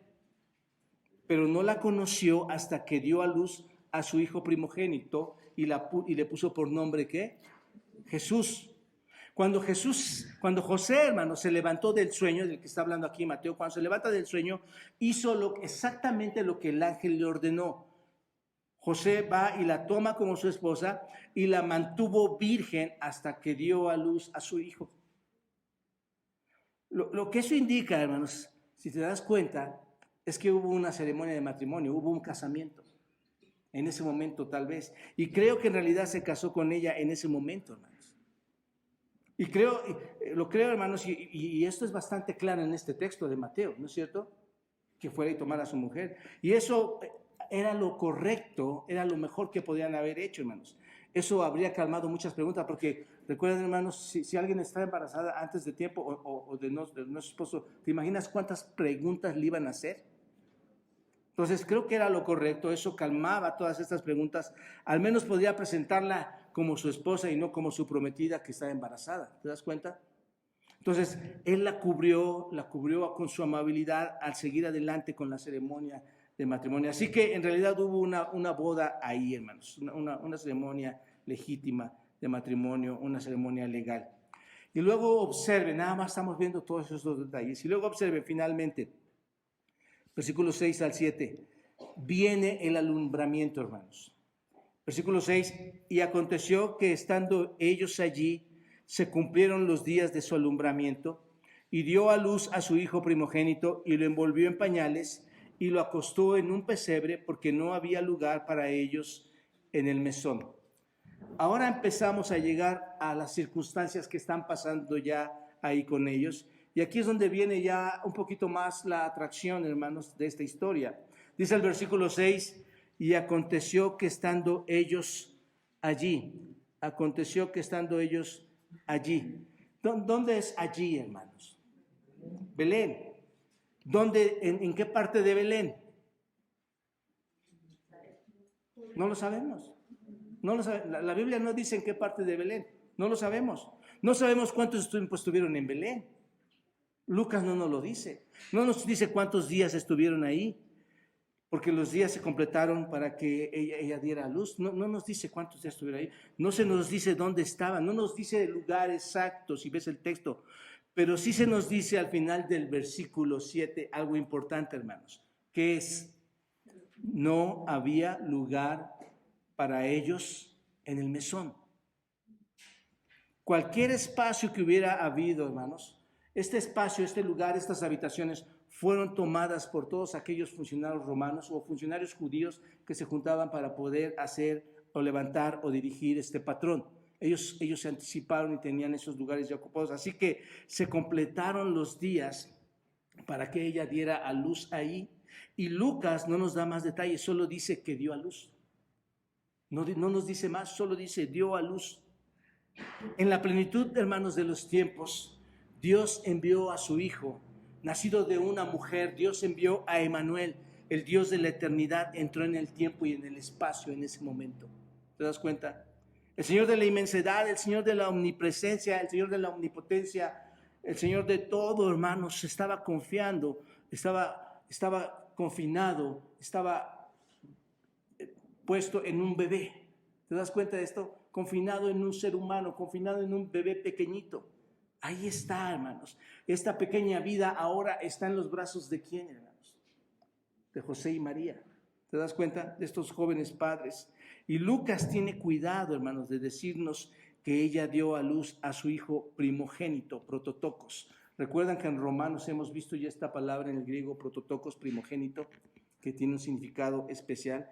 pero no la conoció hasta que dio a luz a su hijo primogénito y le puso por nombre, ¿qué? Jesús. Cuando José, hermanos, se levantó del sueño, del que está hablando aquí Mateo, cuando se levanta del sueño, hizo exactamente lo que el ángel le ordenó. José va y la toma como su esposa y la mantuvo virgen hasta que dio a luz a su hijo. Lo que eso indica, hermanos, si te das cuenta, es que hubo una ceremonia de matrimonio, hubo un casamiento. En ese momento tal vez. Y creo que en realidad se casó con ella en ese momento, hermanos. Y lo creo, hermanos, y esto es bastante claro en este texto de Mateo, ¿no es cierto? Que fuera y tomara a su mujer. Y eso era lo correcto, era lo mejor que podían haber hecho, hermanos. Eso habría calmado muchas preguntas, porque recuerden, hermanos, si alguien está embarazada antes de tiempo o de nuestro esposo, ¿te imaginas cuántas preguntas le iban a hacer? Entonces creo que era lo correcto, eso calmaba todas estas preguntas. Al menos podría presentarla como su esposa y no como su prometida que estaba embarazada. ¿Te das cuenta? Entonces él la cubrió con su amabilidad al seguir adelante con la ceremonia de matrimonio. Así que en realidad hubo una boda ahí, hermanos, una ceremonia legítima de matrimonio, una ceremonia legal. Y luego observen, nada más estamos viendo todos esos detalles, y luego observen finalmente, versículos 6 al 7, viene el alumbramiento, hermanos. Versículo 6, y aconteció que estando ellos allí, se cumplieron los días de su alumbramiento, y dio a luz a su hijo primogénito y lo envolvió en pañales y lo acostó en un pesebre porque no había lugar para ellos en el mesón. Ahora empezamos a llegar a las circunstancias que están pasando ya ahí con ellos. Y aquí es donde viene ya un poquito más la atracción, hermanos, de esta historia. Dice el versículo 6, y aconteció que estando ellos allí, ¿Dónde es allí, hermanos? Belén. ¿Dónde, en qué parte de Belén? No lo sabemos. No lo sabe, la Biblia no dice en qué parte de Belén. No lo sabemos. No sabemos cuántos tiempo estuvieron en Belén. Lucas no nos lo dice. No nos dice cuántos días estuvieron ahí, porque los días se completaron para que ella diera a luz. No nos dice cuántos días estuvieron ahí. No se nos dice dónde estaban. No nos dice el lugar exacto, si ves el texto. Pero sí se nos dice al final del versículo 7 algo importante, hermanos, que es, no había lugar para ellos en el mesón. Cualquier espacio que hubiera habido, hermanos, este espacio, este lugar, estas habitaciones fueron tomadas por todos aquellos funcionarios romanos o funcionarios judíos que se juntaban para poder hacer o levantar o dirigir este patrón. Ellos se anticiparon y tenían esos lugares ya ocupados. Así que se completaron los días para que ella diera a luz ahí. Y Lucas no nos da más detalles, solo dice que dio a luz. No nos dice más, solo dice dio a luz. En la plenitud, hermanos, de los tiempos, Dios envió a su Hijo, nacido de una mujer. Dios envió a Emmanuel, el Dios de la eternidad, entró en el tiempo y en el espacio en ese momento. ¿Te das cuenta? El Señor de la inmensidad, el Señor de la omnipresencia, el Señor de la omnipotencia, el Señor de todo, hermanos, estaba confiando, estaba confinado, estaba puesto en un bebé. ¿Te das cuenta de esto? Confinado en un ser humano, confinado en un bebé pequeñito. Ahí está, hermanos. Esta pequeña vida ahora está en los brazos de ¿quién, hermanos? De José y María. ¿Te das cuenta? De estos jóvenes padres. Y Lucas tiene cuidado, hermanos, de decirnos que ella dio a luz a su hijo primogénito, prototokos. Recuerdan que en Romanos hemos visto ya esta palabra en el griego, prototokos, primogénito, que tiene un significado especial.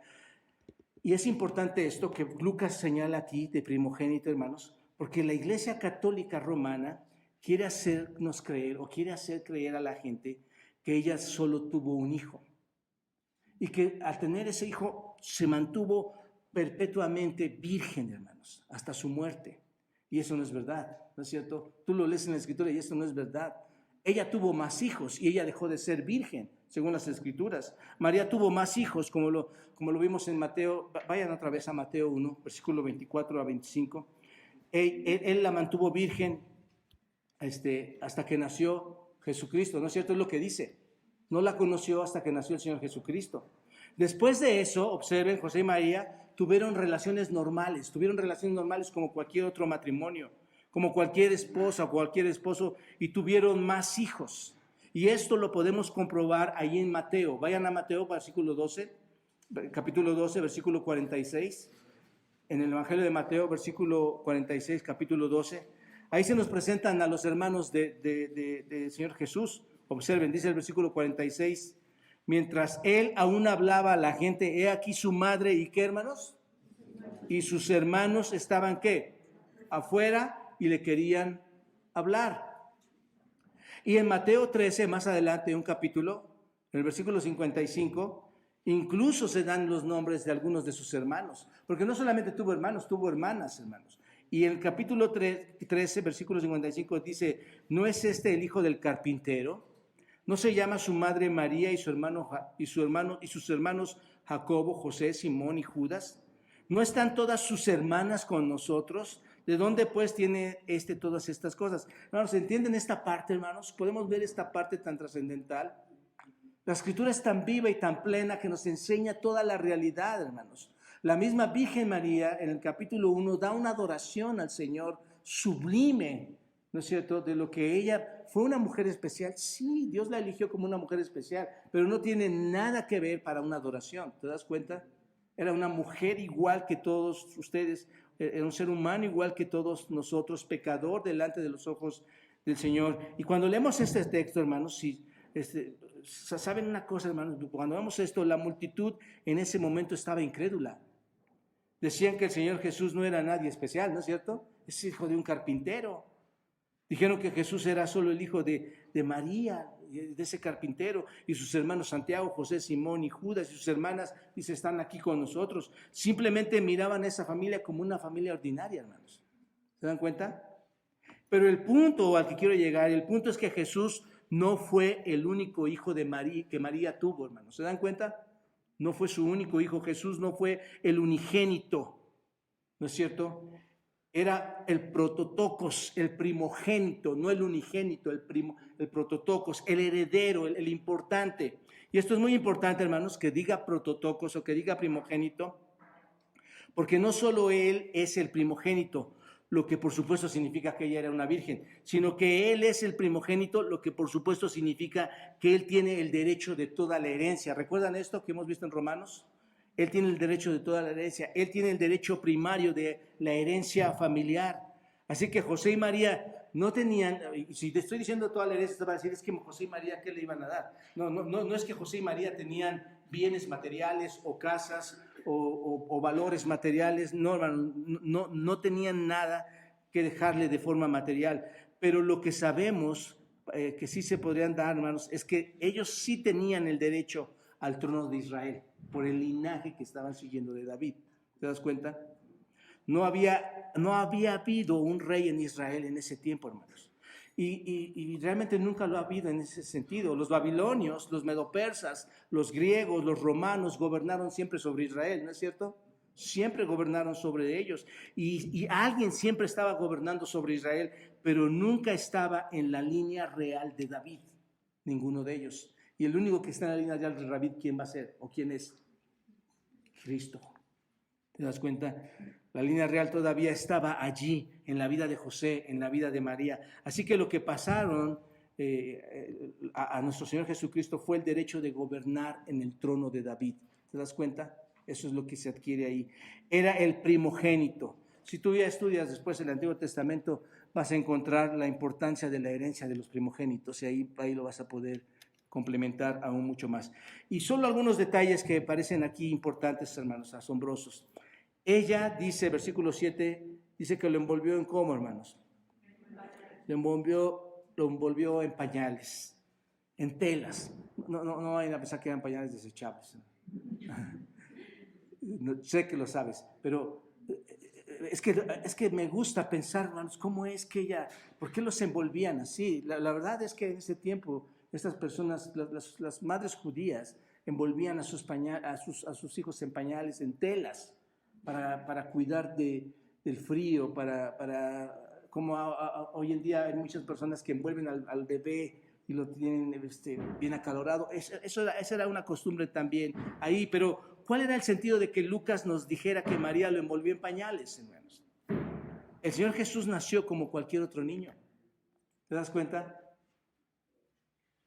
Y es importante esto que Lucas señala aquí de primogénito, hermanos, porque la Iglesia Católica Romana quiere hacernos creer o quiere hacer creer a la gente que ella solo tuvo un hijo y que al tener ese hijo se mantuvo perpetuamente virgen, hermanos, hasta su muerte. Y eso no es verdad, ¿no es cierto? Tú lo lees en la Escritura y eso no es verdad. Ella tuvo más hijos y ella dejó de ser virgen, según las Escrituras. María tuvo más hijos, como lo vimos en Mateo. Vayan otra vez a Mateo 1, versículo 24 a 25. Él la mantuvo virgen hasta que nació Jesucristo, ¿no es cierto? Es lo que dice. No la conoció hasta que nació el Señor Jesucristo. Después de eso, observen, José y María tuvieron relaciones normales como cualquier otro matrimonio, como cualquier esposa o cualquier esposo, y tuvieron más hijos. Y esto lo podemos comprobar ahí en Mateo. Vayan a Mateo, capítulo 12, versículo 46. En el Evangelio de Mateo, versículo 46, capítulo 12. Ahí se nos presentan a los hermanos del Señor Jesús. Observen, dice el versículo 46. Mientras él aún hablaba a la gente, he aquí su madre, ¿y qué, hermanos? Y sus hermanos estaban, ¿qué? Afuera y le querían hablar. Y en Mateo 13, más adelante, un capítulo, en el versículo 55, incluso se dan los nombres de algunos de sus hermanos, porque no solamente tuvo hermanos, tuvo hermanas, hermanos. Y en el capítulo 13, versículo 55 dice, ¿no es este el hijo del carpintero? ¿No se llama su madre María y sus hermanos Jacobo, José, Simón y Judas? ¿No están todas sus hermanas con nosotros? ¿De dónde pues tiene todas estas cosas? Hermanos, ¿entienden esta parte, hermanos? ¿Podemos ver esta parte tan trascendental? La Escritura es tan viva y tan plena que nos enseña toda la realidad, hermanos. La misma Virgen María en el capítulo 1 da una adoración al Señor sublime, ¿no es cierto? De lo que ella fue una mujer especial. Sí, Dios la eligió como una mujer especial, pero no tiene nada que ver para una adoración. ¿Te das cuenta? Era una mujer igual que todos ustedes, era un ser humano igual que todos nosotros, pecador delante de los ojos del Señor. Y cuando leemos este texto, hermanos, si, ¿saben una cosa, hermanos? Cuando vemos esto, la multitud en ese momento estaba incrédula. Decían que el Señor Jesús no era nadie especial, ¿no es cierto? Es hijo de un carpintero. Dijeron que Jesús era solo el hijo de María, de ese carpintero, y sus hermanos Santiago, José, Simón y Judas, y sus hermanas, dice, están aquí con nosotros. Simplemente miraban a esa familia como una familia ordinaria, hermanos. ¿Se dan cuenta? Pero el punto al que quiero llegar, el punto es que Jesús no fue el único hijo de María que María tuvo, hermanos. ¿Se dan cuenta? No fue su único hijo. Jesús no fue el unigénito, ¿no es cierto? Era el prototocos, el primogénito, no el unigénito, el prototocos, el heredero, el importante. Y esto es muy importante, hermanos, que diga prototocos o que diga primogénito, porque no solo él es el primogénito, lo que por supuesto significa que ella era una virgen, sino que él es el primogénito, lo que por supuesto significa que él tiene el derecho de toda la herencia. ¿Recuerdan esto que hemos visto en Romanos? Él tiene el derecho de toda la herencia, él tiene el derecho primario de la herencia familiar. Así que José y María no tenían, y si te estoy diciendo toda la herencia, te va a decir, es que José y María, ¿qué le iban a dar? No es que José y María tenían bienes materiales o casas o valores materiales, no tenían nada que dejarle de forma material. Pero lo que sabemos que sí se podrían dar, hermanos, es que ellos sí tenían el derecho al trono de Israel, por el linaje que estaban siguiendo de David. ¿Te das cuenta? No había habido un rey en Israel en ese tiempo, hermanos. Y realmente nunca lo ha habido en ese sentido. Los babilonios, los medopersas, los griegos, los romanos gobernaron siempre sobre Israel, ¿no es cierto? Siempre gobernaron sobre ellos. Y alguien siempre estaba gobernando sobre Israel, pero nunca estaba en la línea real de David, ninguno de ellos. Y el único que está en la línea real de David, ¿quién va a ser? ¿O quién es? Cristo. ¿Te das cuenta? La línea real todavía estaba allí, en la vida de José, en la vida de María. Así que lo que pasaron a nuestro Señor Jesucristo fue el derecho de gobernar en el trono de David. ¿Te das cuenta? Eso es lo que se adquiere ahí. Era el primogénito. Si tú ya estudias después el Antiguo Testamento, vas a encontrar la importancia de la herencia de los primogénitos, y ahí lo vas a poder complementar aún mucho más. Y solo algunos detalles que parecen aquí importantes, hermanos, asombrosos. Ella dice, versículo 7, dice que lo envolvió en ¿cómo, hermanos? Lo envolvió en pañales, en telas. No vayan a pensar que eran pañales desechables. No, sé que lo sabes, pero es que me gusta pensar, hermanos, cómo es que ella, ¿por qué los envolvían así? La verdad es que en ese tiempo estas personas, las madres judías, envolvían a sus hijos en pañales, en telas, para cuidar del frío, como hoy en día hay muchas personas que envuelven al bebé y lo tienen bien acalorado. Esa era una costumbre también ahí, pero ¿cuál era el sentido de que Lucas nos dijera que María lo envolvió en pañales, hermanos? El Señor Jesús nació como cualquier otro niño. ¿Te das cuenta?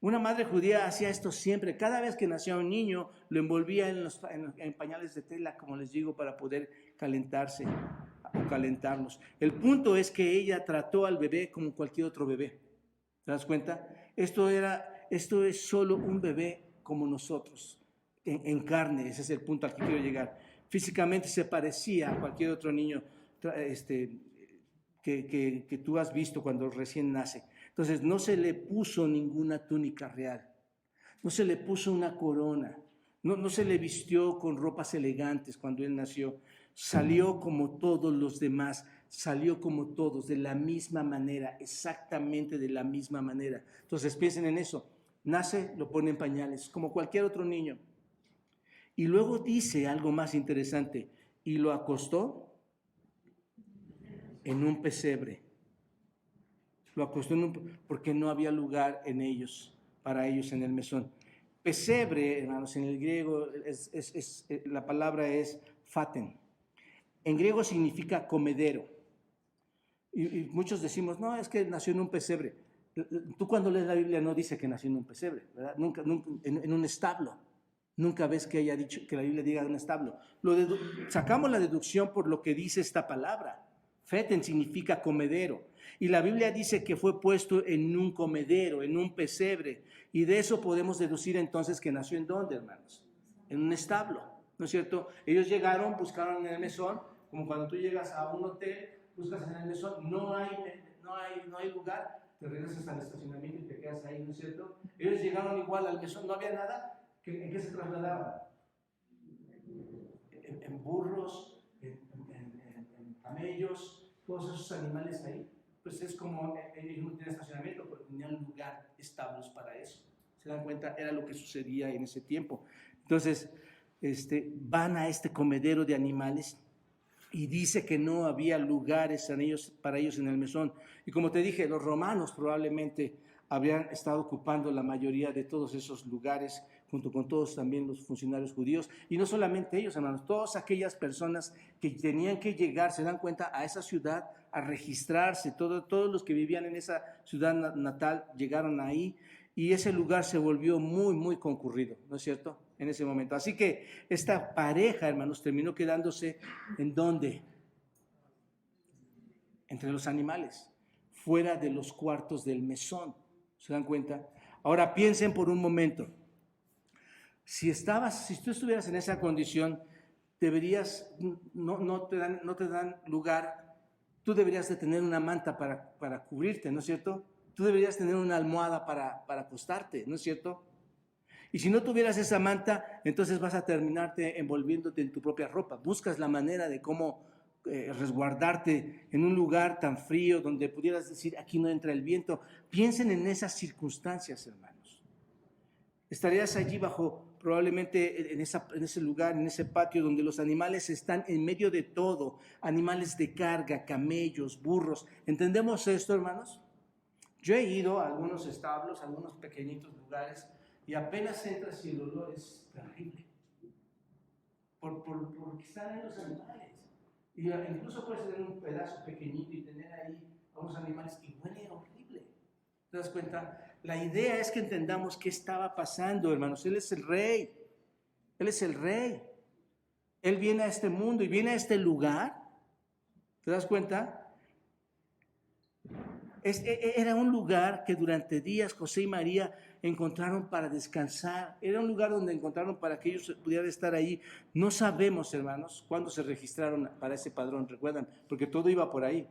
Una madre judía hacía esto siempre. Cada vez que nacía un niño, lo envolvía en pañales de tela, como les digo, para poder calentarse o calentarlos. El punto es que ella trató al bebé como cualquier otro bebé. ¿Te das cuenta? Esto es solo un bebé como nosotros, en carne. Ese es el punto al que quiero llegar. Físicamente se parecía a cualquier otro niño que tú has visto cuando recién nace. Entonces no se le puso ninguna túnica real, no se le puso una corona, no se le vistió con ropas elegantes cuando él nació. Salió como todos los demás, salió como todos, de la misma manera, exactamente de la misma manera. Entonces piensen en eso, nace, lo pone en pañales, como cualquier otro niño. Y luego dice algo más interesante, y lo acostó en un pesebre. Lo acostó porque no había lugar para ellos en el mesón. Pesebre, hermanos, en el griego la palabra es faten. En griego significa comedero. Y muchos decimos, no, es que nació en un pesebre. Tú cuando lees la Biblia no dice que nació en un pesebre, ¿verdad? Nunca en un establo. Nunca ves que haya dicho que la Biblia diga un establo. Sacamos la deducción por lo que dice esta palabra. Feten significa comedero. Y la Biblia dice que fue puesto en un comedero, en un pesebre. Y de eso podemos deducir entonces que nació ¿en dónde, hermanos? En un establo, ¿no es cierto? Ellos llegaron, buscaron en el mesón, como cuando tú llegas a un hotel, buscas en el mesón, no hay lugar, te regresas al estacionamiento y te quedas ahí, ¿no es cierto? Ellos llegaron igual al mesón, no había nada. ¿En qué se trasladaban? En burros, en camellos, todos esos animales ahí. Pues es como ellos no tenían estacionamiento, pero tenían lugar, establos para eso. ¿Se dan cuenta? Era lo que sucedía en ese tiempo. Entonces, van a este comedero de animales y dice que no había lugares para ellos en el mesón. Y como te dije, los romanos probablemente habían estado ocupando la mayoría de todos esos lugares, junto con todos también los funcionarios judíos. Y no solamente ellos, hermanos, todas aquellas personas que tenían que llegar, se dan cuenta, a esa ciudad, a registrarse. Todos los que vivían en esa ciudad natal llegaron ahí. Y ese lugar se volvió muy, muy concurrido, ¿no es cierto?, en ese momento. Así que esta pareja, hermanos, terminó quedándose ¿en dónde? Entre los animales, fuera de los cuartos del mesón. ¿Se dan cuenta? Ahora piensen por un momento. Si tú estuvieras en esa condición, no te dan lugar, tú deberías de tener una manta para cubrirte, ¿no es cierto? Tú deberías tener una almohada para acostarte, ¿no es cierto? Y si no tuvieras esa manta, entonces vas a terminarte envolviéndote en tu propia ropa. Buscas la manera de cómo resguardarte en un lugar tan frío donde pudieras decir, aquí no entra el viento. Piensen en esas circunstancias, hermanos. Estarías allí probablemente en ese lugar, en ese patio donde los animales están en medio de todo, animales de carga, camellos, burros. ¿Entendemos esto, hermanos? Yo he ido a algunos establos, a algunos pequeñitos lugares, y apenas entras y el olor es terrible. Porque están ahí los animales. Y incluso puedes tener un pedazo pequeñito y tener ahí a unos animales y huele horrible. ¿Te das cuenta? La idea es que entendamos qué estaba pasando, hermanos. Él es el rey. Él es el rey. Él viene a este mundo y viene a este lugar. ¿Te das cuenta? Era un lugar que durante días José y María encontraron para descansar. Era un lugar donde encontraron para que ellos pudieran estar ahí. No sabemos, hermanos, cuándo se registraron para ese padrón, recuerdan, porque todo iba por ahí.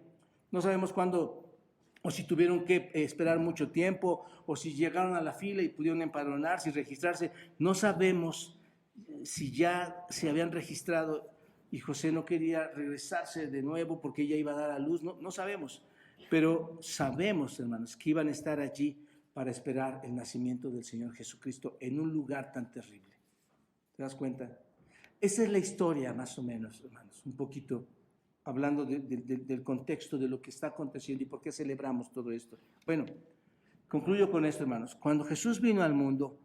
No sabemos cuándo, o si tuvieron que esperar mucho tiempo, o si llegaron a la fila y pudieron empadronarse y registrarse. No sabemos si ya se habían registrado y José no quería regresarse de nuevo porque ella iba a dar a luz. No sabemos. Pero sabemos, hermanos, que iban a estar allí para esperar el nacimiento del Señor Jesucristo en un lugar tan terrible. ¿Te das cuenta? Esa es la historia, más o menos, hermanos, un poquito hablando del contexto de lo que está aconteciendo y por qué celebramos todo esto. Bueno, concluyo con esto, hermanos. Cuando Jesús vino al mundo,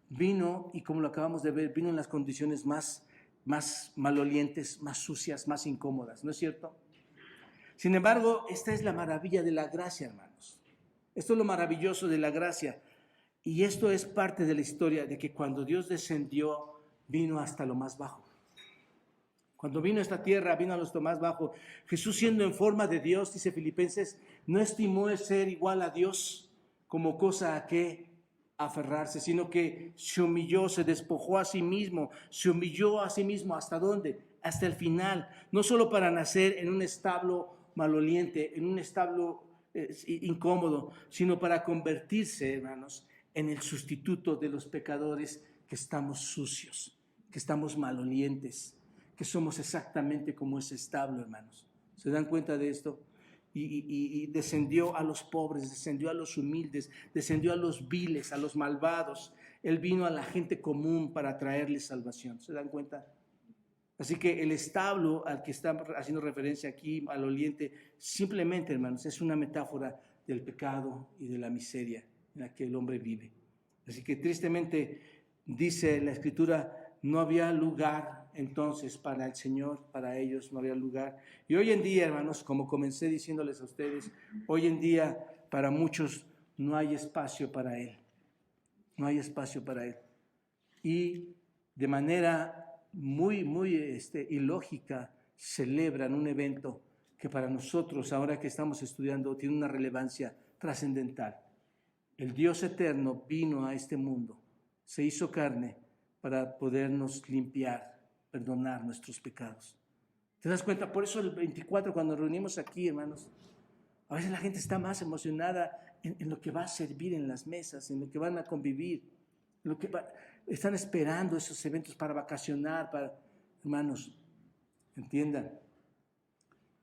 vino, y como lo acabamos de ver, vino en las condiciones más malolientes, más sucias, más incómodas, ¿no es cierto? Sin embargo, esta es la maravilla de la gracia, hermanos. Esto es lo maravilloso de la gracia. Y esto es parte de la historia de que cuando Dios descendió, vino hasta lo más bajo. Cuando vino a esta tierra, vino a lo más bajo. Jesús, siendo en forma de Dios, dice Filipenses, no estimó el ser igual a Dios como cosa a que aferrarse, sino que se humilló, se despojó a sí mismo, se humilló a sí mismo. ¿Hasta dónde? Hasta el final. No solo para nacer en un establo maloliente, en un establo incómodo, sino para convertirse, hermanos, en el sustituto de los pecadores que estamos sucios, que estamos malolientes, que somos exactamente como ese establo, hermanos. ¿Se dan cuenta de esto? Y descendió a los pobres, descendió a los humildes, descendió a los viles, a los malvados. Él vino a la gente común para traerles salvación. ¿Se dan cuenta? Así que el establo al que está haciendo referencia aquí, maloliente, simplemente, hermanos, es una metáfora del pecado y de la miseria en la que el hombre vive. Así que tristemente, dice la Escritura, no había lugar entonces para el Señor, para ellos no había lugar. Y hoy en día, hermanos, como comencé diciéndoles a ustedes, hoy en día para muchos no hay espacio para Él. No hay espacio para Él. Y de manera muy ilógica celebran un evento que para nosotros, ahora que estamos estudiando, tiene una relevancia trascendental. El Dios eterno vino a este mundo, se hizo carne para podernos limpiar, perdonar nuestros pecados. ¿Te das cuenta? Por eso el 24, cuando nos reunimos aquí, hermanos, a veces la gente está más emocionada en lo que va a servir en las mesas, en lo que van a convivir, en lo que están esperando esos eventos para vacacionar, hermanos, entiendan,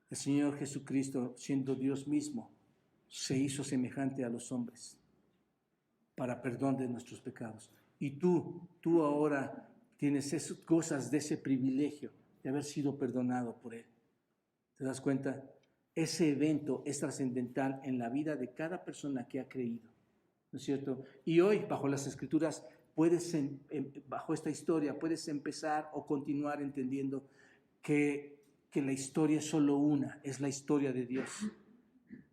el Señor Jesucristo, siendo Dios mismo, se hizo semejante a los hombres para perdón de nuestros pecados. Y tú ahora tienes esas cosas de ese privilegio de haber sido perdonado por Él. ¿Te das cuenta? Ese evento es trascendental en la vida de cada persona que ha creído, ¿no es cierto? Y hoy, bajo las Escrituras, bajo esta historia, puedes empezar o continuar entendiendo que la historia es solo una, es la historia de Dios.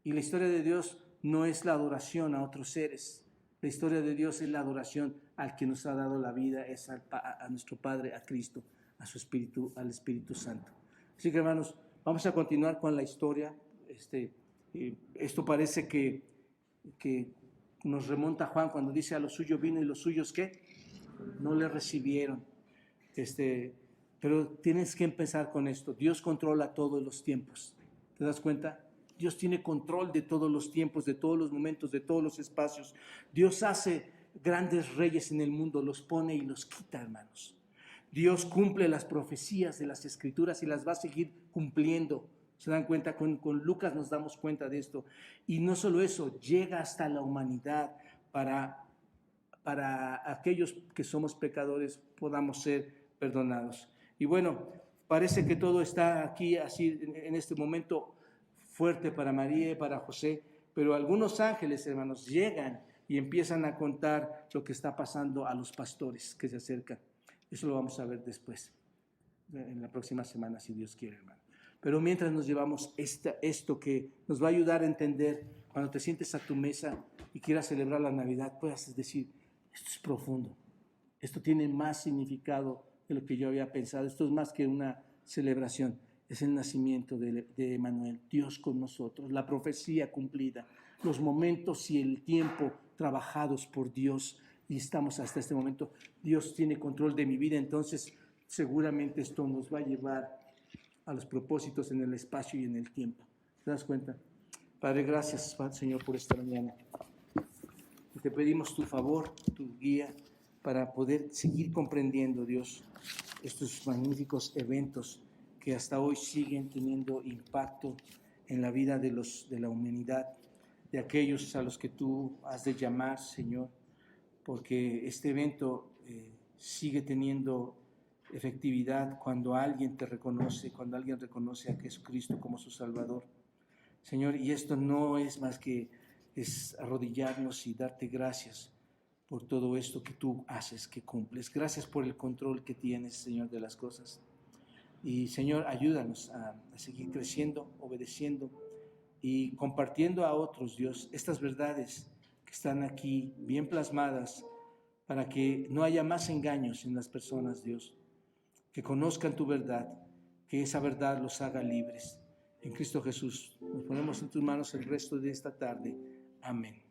Y la historia de Dios no es la adoración a otros seres. La historia de Dios es la adoración al que nos ha dado la vida, es a nuestro Padre, a Cristo, a su Espíritu, al Espíritu Santo. Así que, hermanos, vamos a continuar con la historia. Esto parece que nos remonta a Juan cuando dice: a los suyos vino y los suyos, ¿qué? No le recibieron. Pero tienes que empezar con esto. Dios controla todos los tiempos. ¿Te das cuenta? Dios tiene control de todos los tiempos, de todos los momentos, de todos los espacios. Dios hace grandes reyes en el mundo, los pone y los quita, hermanos. Dios cumple las profecías de las Escrituras y las va a seguir cumpliendo. ¿Se dan cuenta? Con Lucas nos damos cuenta de esto. Y no solo eso, llega hasta la humanidad para aquellos que somos pecadores podamos ser perdonados. Y bueno, parece que todo está aquí así en este momento fuerte para María y para José, pero algunos ángeles, hermanos, llegan y empiezan a contar lo que está pasando a los pastores que se acercan. Eso lo vamos a ver después, en la próxima semana, si Dios quiere, hermano. Pero mientras nos llevamos esto que nos va a ayudar a entender, cuando te sientes a tu mesa y quieras celebrar la Navidad, puedas decir: esto es profundo, esto tiene más significado de lo que yo había pensado, esto es más que una celebración, es el nacimiento de Emmanuel, Dios con nosotros, la profecía cumplida, los momentos y el tiempo trabajados por Dios, y estamos hasta este momento. Dios tiene control de mi vida, entonces seguramente esto nos va a llevar a los propósitos en el espacio y en el tiempo. ¿Te das cuenta? Padre, gracias, Señor, por esta mañana. Te pedimos tu favor, tu guía, para poder seguir comprendiendo, Dios, estos magníficos eventos que hasta hoy siguen teniendo impacto en la vida de la humanidad, de aquellos a los que tú has de llamar, Señor, porque este evento sigue teniendo efectividad cuando alguien te reconoce, cuando alguien reconoce a Jesucristo como su Salvador. Señor, y esto no es más que arrodillarnos y darte gracias por todo esto que tú haces, que cumples. Gracias por el control que tienes, Señor, de las cosas. Y, Señor, ayúdanos a seguir creciendo, obedeciendo y compartiendo a otros, Dios, estas verdades que están aquí bien plasmadas, para que no haya más engaños en las personas, Dios, que conozcan tu verdad, que esa verdad los haga libres. En Cristo Jesús, nos ponemos en tus manos el resto de esta tarde. Amén.